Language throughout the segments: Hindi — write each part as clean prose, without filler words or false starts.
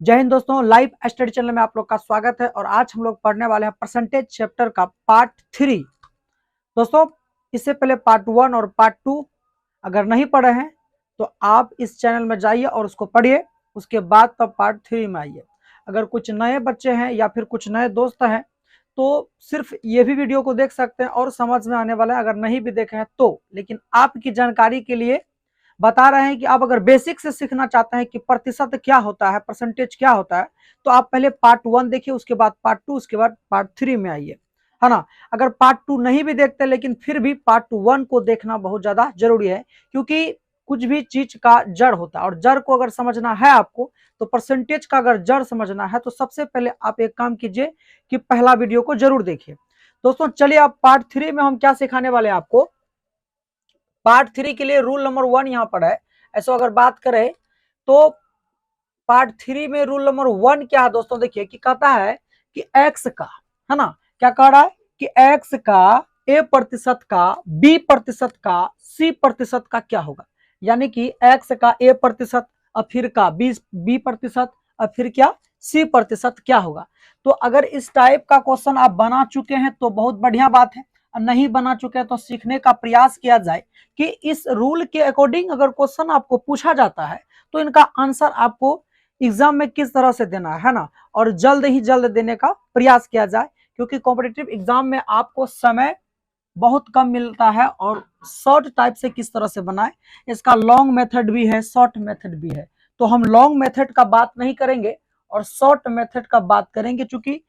जय हिंद दोस्तों, लाइव स्टडी चैनल में आप लोग का स्वागत है। और आज हम लोग पढ़ने वाले हैं परसेंटेज चैप्टर का पार्ट 3। दोस्तों, इससे पहले पार्ट 1 और पार्ट 2 अगर नहीं पढ़े हैं तो आप इस चैनल में जाइए और उसको पढ़िए, उसके बाद तब पार्ट 3 में आइए। अगर कुछ नए बच्चे हैं या फिर कुछ नए दोस्त हैं तो सिर्फ ये भी वीडियो को देख सकते हैं और समझ में आने वाला है। अगर नहीं भी देखे हैं तो, लेकिन आपकी जानकारी के लिए बता रहे हैं कि आप अगर बेसिक से सीखना चाहते हैं कि प्रतिशत क्या होता है, परसेंटेज क्या होता है, तो आप पहले पार्ट 1 देखिए, उसके बाद पार्ट 2, उसके बाद पार्ट 3 में आइए, है ना। अगर पार्ट 2 नहीं भी देखते लेकिन फिर भी पार्ट 1 को देखना बहुत ज्यादा जरूरी है, क्योंकि कुछ भी चीज का जड़ होता है और जड़ को अगर समझना है आपको तो परसेंटेज का अगर जड़ समझना है तो सबसे पहले आप एक काम कीजिए कि पहला वीडियो को जरूर देखिए। दोस्तों चलिए, अब पार्ट 3 में हम क्या सिखाने वाले हैं आपको। पार्ट 3 के लिए रूल नंबर 1 यहाँ पर है। ऐसा अगर बात करें तो पार्ट 3 में रूल नंबर 1 क्या है दोस्तों, देखिए कि कहता है कि x का, है ना, क्या कह रहा है कि x का a% का b% का c% का क्या होगा, यानी कि x का a% और फिर का b% और फिर क्या c% क्या होगा। तो अगर इस टाइप का क्वेश्चन आप बना चुके हैं तो बहुत बढ़िया बात है, और नहीं बना चुके हैं तो सीखने का प्रयास किया जाए कि इस रूल के अकॉर्डिंग अगर क्वेश्चन आपको पूछा जाता है तो इनका आंसर आपको एग्जाम में किस तरह से देना है ना, और जल्द ही जल्द देने का प्रयास किया जाए, क्योंकि कॉम्पिटिटिव एग्जाम में आपको समय बहुत कम मिलता है। और शॉर्ट टाइप से किस तरह से बनाए, इसका लॉन्ग मेथड भी है, शॉर्ट मेथड भी है। तो हम लॉन्ग मेथड का बात नहीं करेंगे और शॉर्ट मेथड का बात करेंगे, क्योंकि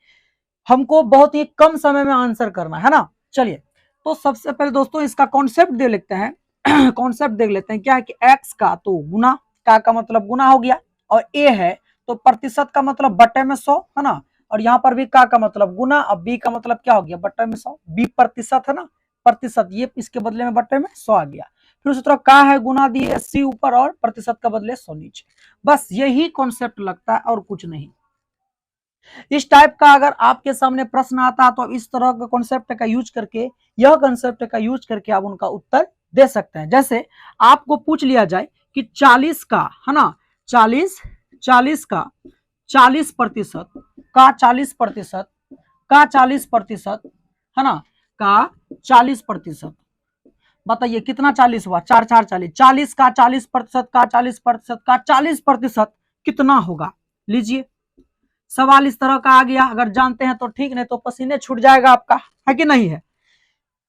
हमको बहुत ही कम समय में आंसर करना है ना। चलिए, तो सबसे पहले दोस्तों इसका कॉन्सेप्ट देख लेते हैं। कॉन्सेप्ट देख लेते हैं क्या है कि एक्स का तो गुना, का मतलब गुना हो गया, और ए है तो प्रतिशत का मतलब बटे में 100, है ना। और यहाँ पर भी का मतलब गुना, और बी का मतलब क्या हो गया, बटे में 100। बी प्रतिशत है ना, प्रतिशत, ये इसके बदले में बटे में 100 आ गया। फिर उसी तरह का है गुना दिए, सी ऊपर और प्रतिशत का बदले 100 नीचे। बस यही कॉन्सेप्ट लगता है और कुछ नहीं। इस टाइप का अगर आपके सामने प्रश्न आता है तो इस तरह का कॉन्सेप्ट का यूज करके, यह कॉन्सेप्ट का यूज करके आप उनका उत्तर दे सकते हैं। जैसे आपको पूछ लिया जाए कि 40 का, है ना, 40 का 40% का 40% का 40%, है ना, का 40%, बताइए कितना 40 हुआ, 4 4 40, 40 का 40% का 40% का 40% कितना होगा। लीजिए, सवाल इस तरह का आ गया। अगर जानते हैं तो ठीक, नहीं तो पसीने छूट जाएगा आपका, है कि नहीं है।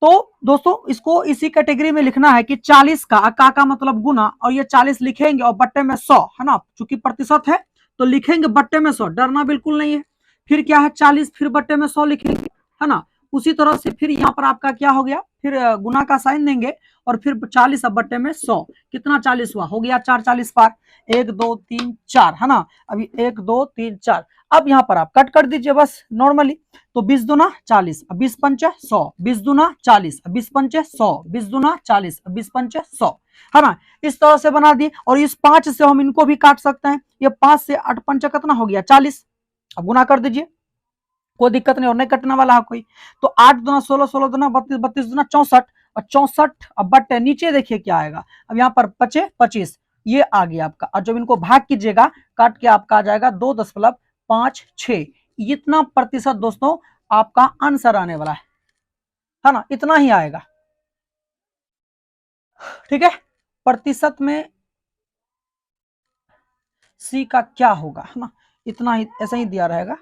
तो दोस्तों इसको इसी कैटेगरी में लिखना है कि 40 का मतलब गुना, और ये 40 लिखेंगे और बट्टे में 100, है ना, चूंकि प्रतिशत है तो लिखेंगे बट्टे में 100, डरना बिल्कुल नहीं है। फिर क्या है 40 फिर बट्टे में 100 लिखेंगे, है ना। उसी तरह से फिर यहाँ पर आपका क्या हो गया, फिर गुना का साइन देंगे और फिर 40 अब बट्टे में 100, कितना 40 हुआ, हो गया 4 40 पार, 1 2 3 4, है ना। अभी 1 2 3 4, अब यहाँ पर आप कट कर दीजिए बस नॉर्मली। तो 20 दूना 40, 20 पंचे 100, 20 दूना 40, 20 पंचे 100, 20 दूना 40, 20 पंचे 100, है ना। इस तरह से बना दिए। और इस 5 से हम इनको भी काट सकते हैं। ये 5 से 8 पंचे कितना हो गया 40, अब गुना कर दीजिए, कोई दिक्कत नहीं और नहीं कटने वाला है कोई। तो 8 दूना 16, 16 दूना 32, 32 दूना 64, और 64 अब बट्टे नीचे देखिए क्या आएगा। अब यहाँ पर 25 25, ये आ गया आपका। और जब इनको भाग कीजिएगा काट के आपका आ जाएगा 2.56, इतना प्रतिशत दोस्तों आपका आंसर आने वाला है ना, इतना ही आएगा। ठीक है, प्रतिशत में सी का क्या होगा, है ना, इतना ही, ऐसा ही दिया रहेगा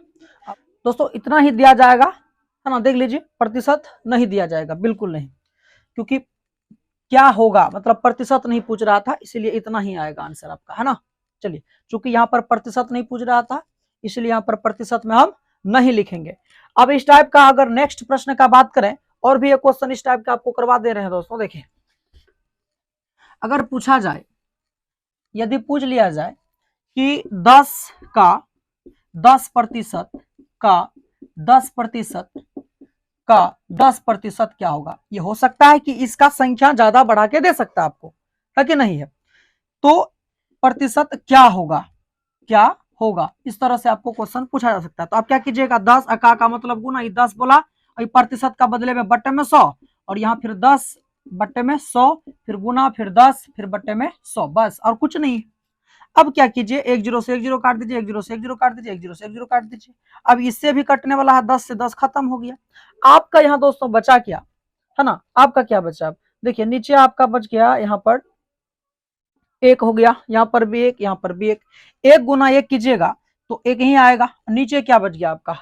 दोस्तों, इतना ही दिया जाएगा, है ना। देख लीजिए, प्रतिशत नहीं दिया जाएगा, बिल्कुल नहीं, क्योंकि क्या होगा मतलब प्रतिशत नहीं पूछ रहा था, इसलिए इतना ही आएगा आंसर आपका, है ना। चलिए, चूंकि यहाँ पर प्रतिशत नहीं पूछ रहा था इसलिए यहाँ पर प्रतिशत में हम नहीं लिखेंगे। अब इस टाइप का अगर नेक्स्ट प्रश्न का बात करें, और भी एक क्वेश्चन इस टाइप का आपको करवा दे रहे हैं दोस्तों। देखिए, अगर पूछा जाए, यदि पूछ लिया जाए कि 10 का 10% का 10% का 10% क्या होगा। ये हो सकता है कि इसका संख्या ज्यादा बढ़ा के दे सकता है आपको, है कि नहीं है। तो प्रतिशत क्या होगा, क्या होगा, इस तरह से आपको क्वेश्चन पूछा जा सकता है। तो आप क्या कीजिएगा, 10 का मतलब गुना, 10 बोला और प्रतिशत का बदले में बट्टे में 100, और यहाँ फिर 10 बट्टे में 100, फिर गुना, फिर 10, फिर बट्टे में 100, बस और कुछ नहीं। अब क्या कीजिए, 10 से 10 काट दीजिए, 10 से 10 काट दीजिए, 10 से 10 काट दीजिए। अब इससे भी कटने वाला है, 10 से 10 खत्म हो गया। आपका यहाँ दोस्तों बचा क्या है ना, आपका क्या बचा, देखिए नीचे आपका बच गया, यहाँ पर 1 हो गया, यहाँ पर भी 1, यहाँ पर भी 1। 1 गुना 1 कीजिएगा तो 1 ही आएगा। नीचे क्या बच गया आपका,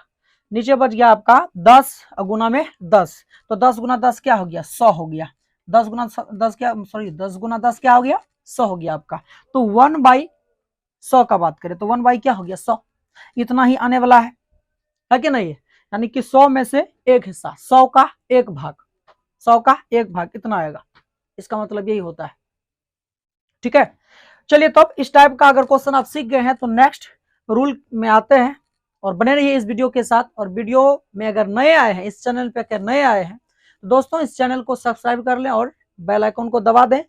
नीचे बच गया आपका 10 गुना में 10, तो 10 गुना 10 क्या हो गया, 100 हो गया। 10 गुना 10 क्या, सॉरी 10 गुना 10 क्या हो गया, 100 हो गया आपका। तो 1/100 का बात करें तो 1 बाई क्या हो गया, 100। इतना ही आने वाला है कि नहीं, यानी कि 100 में से एक हिस्सा, 100 का एक भाग, 100 का एक भाग इतना आएगा। इसका मतलब यही होता है, ठीक है। चलिए तो अब इस टाइप का अगर क्वेश्चन आप सीख गए हैं तो नेक्स्ट रूल में आते हैं, और बने रहिए इस वीडियो के साथ। और वीडियो में अगर नए आए हैं, इस चैनल पे अगर नए आए हैं तो दोस्तों इस चैनल को सब्सक्राइब कर लें और बेल आइकन को दबा दें।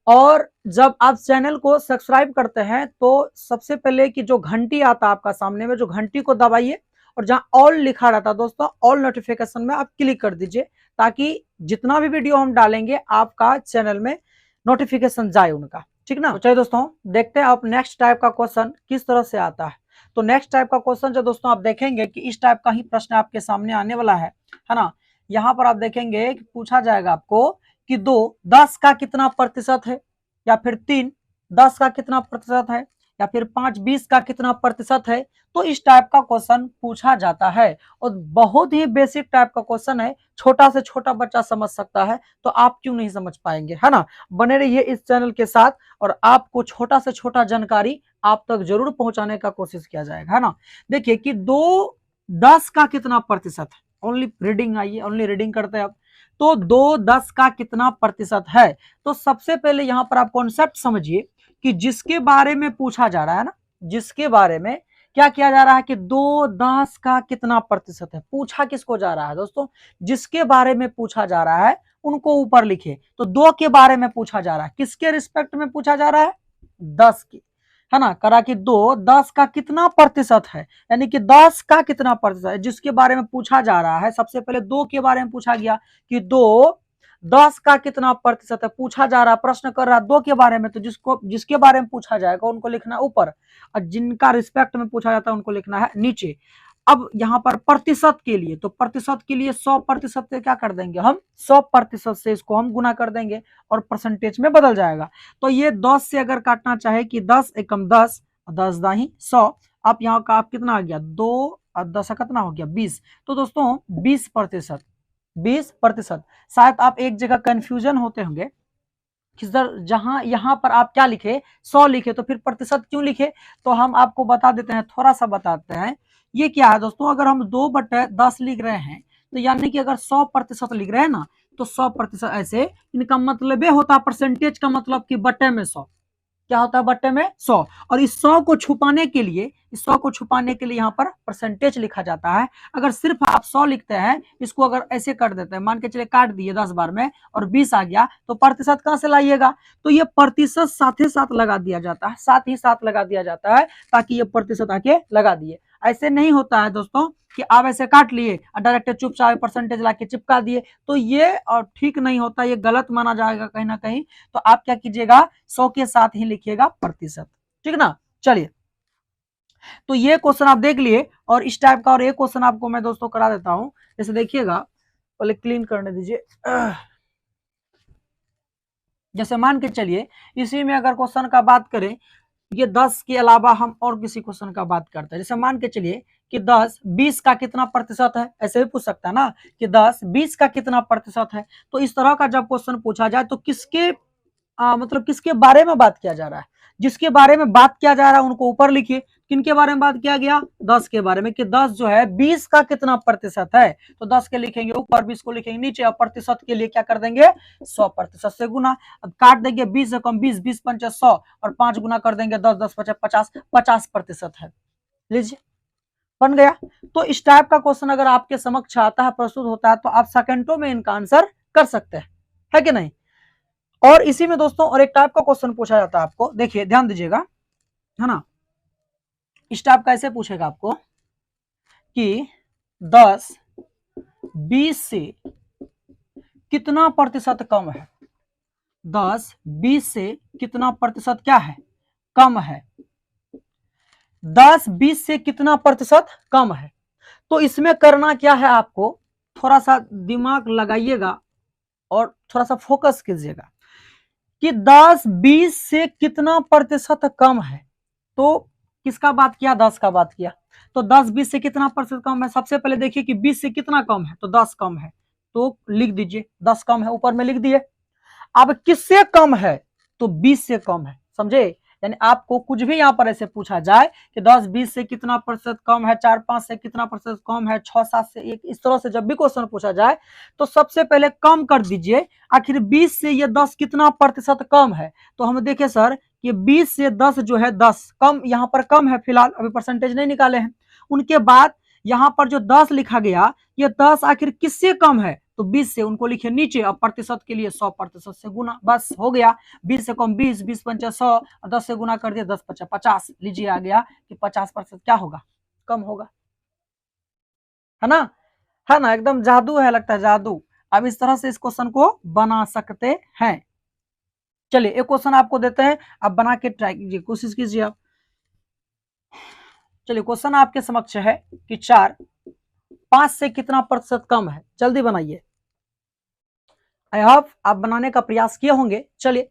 और जब आप चैनल को सब्सक्राइब करते हैं तो सबसे पहले कि जो घंटी आता है आपका सामने में, जो घंटी को दबाइए, और जहां ऑल लिखा रहता है दोस्तों, ऑल नोटिफिकेशन में आप क्लिक कर दीजिए, ताकि जितना भी वीडियो हम डालेंगे आपका चैनल में नोटिफिकेशन जाए उनका, ठीक ना। तो चलिए दोस्तों देखते हैं आप नेक्स्ट टाइप का क्वेश्चन किस तरह से आता है। तो नेक्स्ट टाइप का क्वेश्चन जो दोस्तों आप देखेंगे कि इस टाइप का ही प्रश्न आपके सामने आने वाला है ना। यहाँ पर आप देखेंगे कि पूछा जाएगा आपको कि 2 10 का कितना प्रतिशत है, या फिर 3 10 का कितना प्रतिशत है, या फिर 5 20 का कितना प्रतिशत है। तो इस टाइप का क्वेश्चन पूछा जाता है, और बहुत ही बेसिक टाइप का क्वेश्चन है, छोटा से छोटा बच्चा समझ सकता है, तो आप क्यों नहीं समझ पाएंगे, है ना। बने रहिए इस चैनल के साथ, और आपको छोटा से छोटा जानकारी आप तक जरूर पहुंचाने का कोशिश किया जाएगा, है ना। देखिए कि 2 10 का कितना प्रतिशत है, ओनली रीडिंग, आइए ओनली रीडिंग करते हैं अब। तो 2 10 का कितना प्रतिशत है, तो सबसे पहले यहां पर आप कॉन्सेप्ट समझिए कि जिसके बारे में पूछा जा रहा है ना, जिसके बारे में क्या किया जा रहा है कि 2 10 का कितना प्रतिशत है, पूछा किसको जा रहा है दोस्तों, जिसके बारे में पूछा जा रहा है उनको ऊपर लिखे। तो 2 के बारे में पूछा जा रहा है, किसके रिस्पेक्ट में पूछा जा रहा है, 10 की, है ना। करा कि 2 10 का कितना प्रतिशत है, यानी कि 10 का कितना प्रतिशत है, जिसके बारे में पूछा जा रहा है। सबसे पहले 2 के बारे में पूछा गया कि 2 10 का कितना प्रतिशत है, पूछा जा रहा, प्रश्न कर रहा 2 के बारे में, तो जिसके बारे में पूछा जाएगा उनको लिखना ऊपर, और जिनका रिस्पेक्ट में पूछा जाता है उनको लिखना है नीचे। अब यहाँ पर प्रतिशत के लिए, तो प्रतिशत के लिए 100% से क्या कर देंगे हम, 100% से इसको हम गुना कर देंगे और परसेंटेज में बदल जाएगा। तो ये 10 से अगर काटना चाहे कि 10 एकम 10, 10 दाही 100, आप यहाँ का आप कितना आ गया, 2 और 10 कितना हो गया 20। तो दोस्तों 20%, 20%। शायद आप एक जगह कंफ्यूजन होते होंगे कि सर जहां यहां पर आप क्या लिखे, 100 लिखे, तो फिर प्रतिशत क्यों लिखे। तो हम आपको बता देते हैं, थोड़ा सा बताते हैं। ये क्या है दोस्तों, अगर हम 2/10 लिख रहे हैं, तो यानी कि अगर 100% लिख रहे हैं ना, तो 100% ऐसे, इनका मतलब ये होता है, परसेंटेज का मतलब कि बटे में 100, क्या होता है बट्टे में 100। और इस 100 को छुपाने के लिए, इस 100 को छुपाने के लिए यहाँ पर परसेंटेज लिखा जाता है। अगर सिर्फ आप 100 लिखते हैं, इसको अगर ऐसे कर देते हैं, मान के चलिए काट दिए 10 बार में और 20 आ गया, तो प्रतिशत कहां से लाइएगा, तो ये प्रतिशत साथ ही साथ लगा दिया जाता है, साथ ही साथ लगा दिया जाता है, ताकि ये प्रतिशत आके लगा दिए। ऐसे नहीं होता है दोस्तों कि आप ऐसे काट लिए और डायरेक्ट चुपचाप परसेंटेज लाके चिपका दिए, तो ये और ठीक नहीं होता, ये गलत माना जाएगा कहीं ना कहीं। तो आप क्या कीजिएगा, 100 के साथ ही लिखिएगा प्रतिशत, ठीक ना। चलिए तो ये क्वेश्चन आप देख लिए, और इस टाइप का और एक क्वेश्चन आपको मैं दोस्तों करा देता हूं। जैसे देखिएगा, पहले क्लीन करने दीजिए। जैसे मान के चलिए इसी में अगर क्वेश्चन का बात करें, ये 10 के अलावा हम और किसी क्वेश्चन का बात करते हैं। जैसे मान के चलिए कि 10 20 का कितना प्रतिशत है, ऐसे भी पूछ सकता है ना कि 10 20 का कितना प्रतिशत है। तो इस तरह का जब क्वेश्चन पूछा जाए तो किसके मतलब किसके बारे में बात किया जा रहा है, जिसके बारे में बात किया जा रहा है उनको ऊपर लिखिए। किनके बारे में बात किया गया, 10 के बारे में, कि 10 जो है 20 का कितना प्रतिशत है, तो 10 के लिखेंगे ऊपर, 20 को लिखेंगे नीचे, और प्रतिशत के लिए क्या कर देंगे, 100% से गुना। अब काट देंगे 20 से कम 20, 20 पंचे 100, और 5 गुना कर देंगे 10, 10 पचे 50, 50% है। लीजिए बन गया। तो इस टाइप का क्वेश्चन अगर आपके समक्ष आता है, प्रस्तुत होता है, तो आप सेकंडों में इनका आंसर कर सकते हैं, है कि नहीं। और इसी में दोस्तों और एक टाइप का क्वेश्चन पूछा जाता है आपको, देखिए ध्यान दीजिएगा, है ना। इस टाइप का ऐसे पूछेगा आपको कि 10 20 से कितना प्रतिशत कम है, 10 20 से कितना प्रतिशत क्या है, कम है। 10 20 से कितना प्रतिशत कम है। तो इसमें करना क्या है, आपको थोड़ा सा दिमाग लगाइएगा और थोड़ा सा फोकस कीजिएगा कि 10 20 से कितना प्रतिशत कम है। तो किसका बात किया, 10 का बात किया। तो 10 20 से कितना प्रतिशत कम है, सबसे पहले देखिए कि 20 से कितना कम है, तो 10 कम है, तो लिख दीजिए 10 कम है, ऊपर में लिख दिए। अब किससे कम है, तो 20 से कम है, समझे। यानी आपको कुछ भी यहां पर ऐसे पूछा जाए कि 10 20 से कितना प्रतिशत कम है, 4 5 से कितना प्रतिशत कम है, 6 7 से 1, इस तरह से जब भी क्वेश्चन पूछा जाए तो सबसे पहले कम कर दीजिए। आखिर 20 से ये 10 कितना प्रतिशत कम है, तो हम देखें सर कि 20 से 10 जो है 10 कम, यहां पर कम है, फिलहाल अभी परसेंटेज नहीं निकाले हैं। उनके बाद यहां पर जो 10 लिखा गया, ये 10 आखिर किससे कम है, तो 20 से, उनको लिखे नीचे। अब प्रतिशत के लिए 100% से गुना, बस हो गया। 20 से कम 20, 20 पंचा 100, और 10 से गुना कर दिया, 10 पचा 50, लीजिए आ गया कि 50% क्या होगा, कम होगा, है ना, है ना। एकदम जादू है, लगता है जादू। अब इस तरह से इस क्वेश्चन को बना सकते हैं। चलिए एक क्वेश्चन आपको देते हैं, आप बना के ट्राई कीजिए, कोशिश कीजिए आप। चलिए क्वेश्चन आपके समक्ष है कि 4 5 से कितना प्रतिशत कम है, जल्दी बनाइए। आई होप आप बनाने का प्रयास किए होंगे। चलिए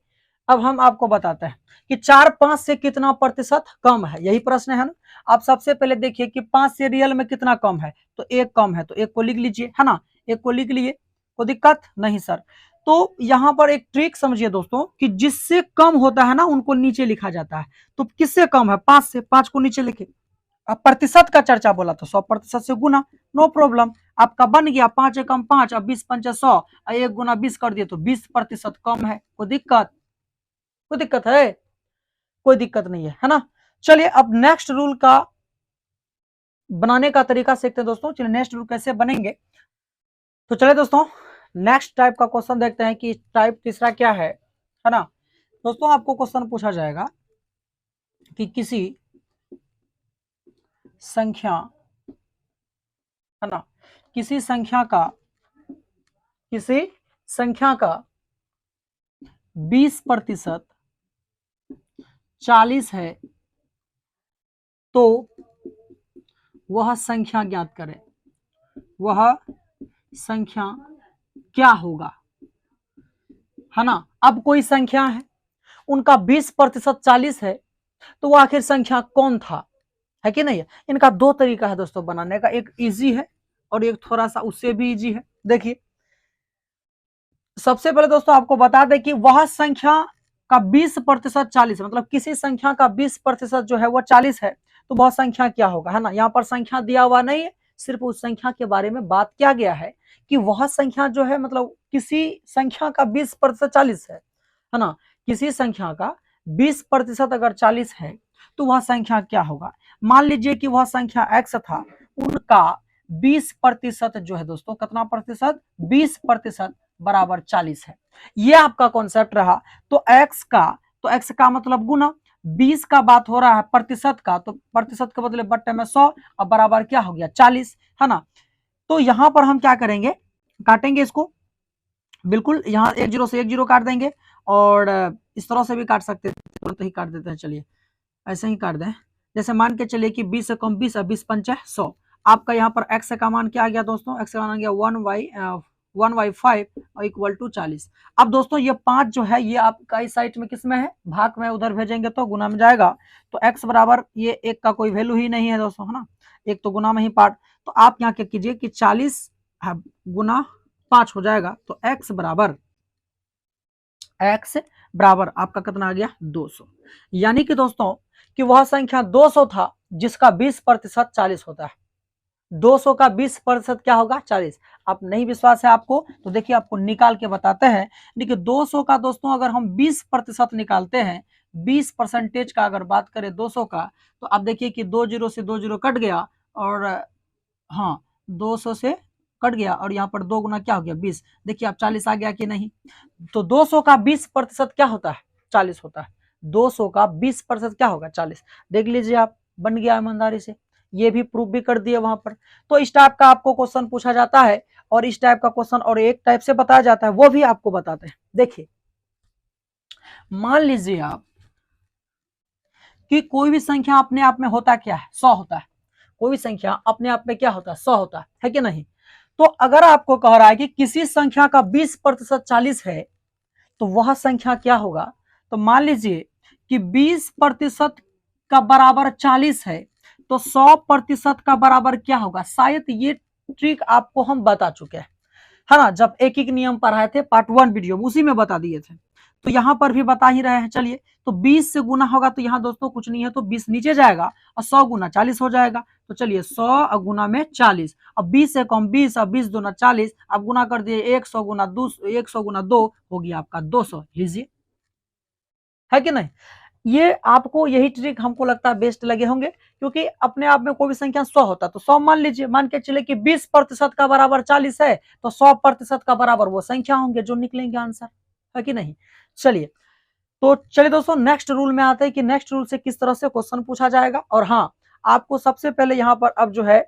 अब हम आपको बताते हैं कि 4 5 से कितना प्रतिशत कम है, यही प्रश्न है ना। आप सबसे पहले देखिए कि 5 से रियल में कितना कम है, तो 1 कम है, तो 1 को लिख लीजिए, है ना, 1 को लिख लिए, कोई दिक्कत नहीं सर। तो यहां पर एक ट्रिक समझिए दोस्तों कि जिससे कम होता है ना उनको नीचे लिखा जाता है। तो किससे कम है, 5 से, 5 को नीचे लिखे। अब प्रतिशत का चर्चा बोला तो 100% से गुना, नो प्रॉब्लम, आपका बन गया 5 एकम 5, अब 20 पंचा 100, 1 गुना 20 कर दिए तो 20% कम है। कोई दिक्कत, कोई दिक्कत है, कोई दिक्कत नहीं है ना। चलिए अब नेक्स्ट रूल का बनाने का तरीका सीखते हैं दोस्तों। चलिए नेक्स्ट रूल कैसे बनेंगे, तो चलिए दोस्तों नेक्स्ट टाइप का क्वेश्चन देखते हैं कि टाइप तीसरा क्या है ना। दोस्तों आपको क्वेश्चन पूछा जाएगा कि किसी संख्या, है ना, किसी संख्या का 20% 40 है, तो वह संख्या ज्ञात करें, वह संख्या क्या होगा, है ना। अब कोई संख्या है, उनका 20% 40 है, तो वो आखिर संख्या कौन था, है कि नहीं है। इनका दो तरीका है दोस्तों बनाने का, एक इजी है और एक थोड़ा सा उससे भी इजी है। देखिए सबसे पहले दोस्तों आपको बता दें कि वह संख्या का 20% 40, मतलब किसी संख्या का 20% जो है वो 40 है, तो वह संख्या क्या होगा, है ना। यहाँ पर संख्या दिया हुआ नहीं है, सिर्फ उस संख्या के बारे में बात किया गया है कि वह संख्या जो है, मतलब किसी संख्या का 20% 40 है ना। किसी संख्या का 20% अगर 40 है तो वह संख्या क्या होगा। मान लीजिए कि वह संख्या x था, उनका 20% जो है दोस्तों, कितना प्रतिशत, 20% बराबर 40 है। ये आपका कॉन्सेप्ट रहा। तो x का मतलब गुना, 20 का बात हो रहा है प्रतिशत का, तो प्रतिशत के बदले बट्टे में 100 और बराबर क्या हो गया 40, है ना। तो यहां पर हम क्या करेंगे, काटेंगे इसको, बिल्कुल यहाँ 1 0 से 1 0 काट देंगे, और इस तरह से भी काट सकते हैं, तुरंत ही काट देते हैं। चलिए ऐसे ही काट दें, जैसे मान के चलिए कि 20 से कम 20 और 20 पंचे 100। आपका यहाँ पर x का मान क्या आ गया दोस्तों, x का मान आ गया 1/5 और इक्वल टू 40। अब दोस्तों ये 5 जो है ये आपका इस साइड में किस में है, भाग में, उधर भेजेंगे तो गुना में जाएगा। तो x बराबर ये 1 का कोई वैल्यू ही नहीं है दोस्तों, है ना, एक तो गुना में ही पार्ट। तो आप यहाँ क्या कीजिए कि 40 गुना 5 हो जाएगा, तो x बराबर आपका कितना आ गया 200। यानी कि दोस्तों कि वह संख्या 200 था जिसका 20% 40 होता है। 200 का 20% क्या होगा 40। आप नहीं विश्वास है आपको तो देखिए आपको निकाल के बताते हैं। देखिए 200 का दोस्तों अगर हम 20% निकालते हैं, 20% का अगर बात करें 200 का, तो आप देखिए कि 2 0 से 2 0 कट गया, और हाँ 200 से कट गया, और यहाँ पर 2 गुना क्या हो गया 20। देखिए आप 40 आ गया कि नहीं। तो 200 का 20% क्या होता है 40 होता है। 200 का 20% क्या होगा 40। देख लीजिए आप, बन गया ईमानदारी से, ये भी प्रूफ भी कर दिया वहां पर। तो इस टाइप का आपको क्वेश्चन पूछा जाता है, और इस टाइप का क्वेश्चन और एक टाइप से बताया जाता है, वो भी आपको बताते हैं। देखिए मान लीजिए आप कि कोई भी संख्या अपने आप में होता क्या है, 100 होता है। कोई भी संख्या अपने आप में क्या होता है, 100 होता है कि नहीं। तो अगर आपको कह रहा है कि किसी संख्या का 20% 40 है तो वह संख्या क्या होगा। तो मान लीजिए कि 20% का बराबर 40 है तो 100% का बराबर क्या होगा। शायद ये ट्रिक आपको हम बता चुके हैं, है ना, जब एक एक नियम पढ़ाए थे पार्ट 1 वीडियो में, उसी में बता दिए थे। तो यहाँ पर भी बता ही रहे हैं। चलिए, तो 20 से गुना होगा तो यहाँ दोस्तों कुछ नहीं है, तो 20 नीचे जाएगा और 100 गुना 40 हो जाएगा। तो चलिए 100 गुना में 40, अब 20 से कम 20 और 20 दूना 40, अब गुना कर दिए 100 गुना 2, 100 गुना 2 हो गया आपका 200। लीजिए, है कि नहीं। ये आपको यही ट्रिक हमको लगता है बेस्ट लगे होंगे, क्योंकि अपने आप में कोई भी संख्या 100 होता है तो 100 मान लीजिए, मान के चले कि 20% का बराबर 40 है तो 100% का बराबर वो संख्या होंगे जो निकलेंगे आंसर, है कि नहीं। चलिए, तो चलिए दोस्तों नेक्स्ट रूल में आते हैं कि नेक्स्ट रूल से किस तरह से क्वेश्चन पूछा जाएगा। और हाँ, आपको सबसे पहले यहाँ पर अब जो है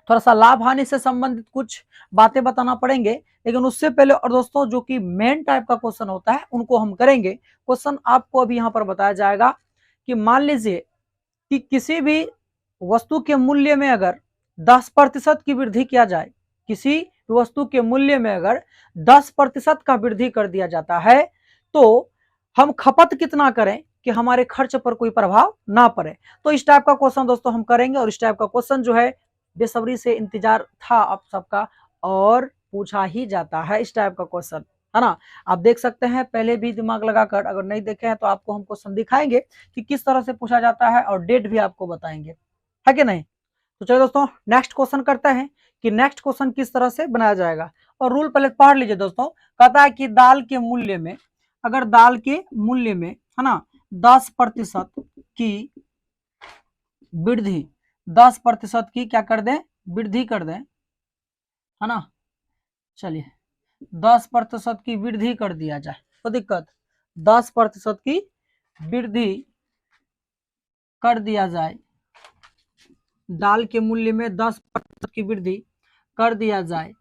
थोड़ा सा लाभ हानि से संबंधित कुछ बातें बताना पड़ेंगे, लेकिन उससे पहले और दोस्तों जो कि मेन टाइप का क्वेश्चन होता है उनको हम करेंगे। क्वेश्चन आपको अभी यहाँ पर बताया जाएगा कि मान लीजिए कि किसी भी वस्तु के मूल्य में अगर 10% की वृद्धि किया जाए, किसी वस्तु के मूल्य में अगर 10% का वृद्धि कर दिया जाता है तो हम खपत कितना करें कि हमारे खर्च पर कोई प्रभाव ना पड़े। तो इस टाइप का क्वेश्चन दोस्तों हम करेंगे, और इस टाइप का क्वेश्चन जो है बेसब्री से इंतजार था आप सबका, और पूछा ही जाता है इस टाइप का क्वेश्चन, है ना। आप देख सकते हैं पहले भी दिमाग लगाकर, अगर नहीं देखे हैं तो आपको हम क्वेश्चन दिखाएंगे कि किस तरह से पूछा जाता है और डेट भी आपको बताएंगे, है कि नहीं। तो चलो दोस्तों नेक्स्ट क्वेश्चन करते हैं कि नेक्स्ट क्वेश्चन किस तरह से बनाया जाएगा। और रूल पहले पढ़ लीजिए दोस्तों। कहता है कि दाल के मूल्य में, अगर दाल के मूल्य में, है ना, 10% की वृद्धि, 10% की क्या कर दें, वृद्धि कर दें, है ना। चलिए 10% की वृद्धि कर दिया जाए तो दिक्कत, 10% की वृद्धि कर दिया जाए, दाल के मूल्य में 10% की वृद्धि कर दिया जाए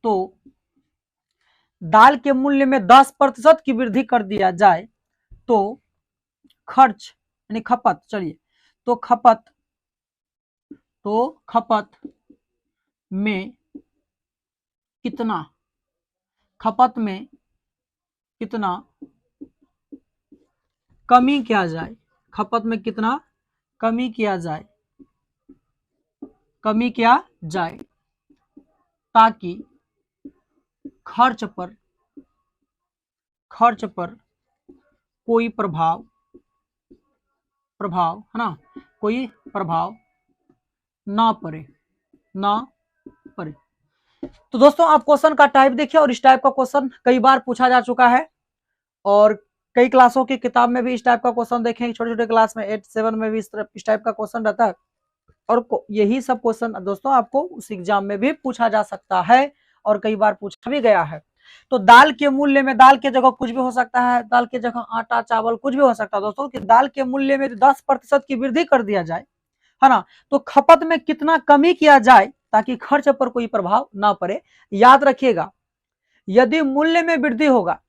तो दाल के मूल्य में 10% की वृद्धि कर दिया जाए तो खर्च यानी खपत, चलिए तो खपत में कितना, खपत में कितना कमी किया जाए, खपत में कितना कमी किया जाए, कमी किया जाए ताकि खर्च पर कोई प्रभाव है ना, कोई प्रभाव ना पड़े, ना पड़े। तो दोस्तों आप क्वेश्चन का टाइप देखिए, और इस टाइप का क्वेश्चन कई बार पूछा जा चुका है, और कई क्लासों की किताब में भी इस टाइप का क्वेश्चन देखेंगे, छोटे छोटे क्लास में 8, 7 में भी इस टाइप का क्वेश्चन रहता है। और यही सब क्वेश्चन दोस्तों आपको उस एग्जाम में भी पूछा जा सकता है, और कई बार पूछा भी गया है। तो दाल के मूल्य में, दाल के जगह कुछ भी हो सकता है, दाल के जगह आटा चावल कुछ भी हो सकता है दोस्तों, कि दाल के मूल्य में 10% की वृद्धि कर दिया जाए, है ना, तो खपत में कितना कमी किया जाए ताकि खर्च पर कोई प्रभाव ना पड़े। याद रखिएगा, यदि मूल्य में वृद्धि होगा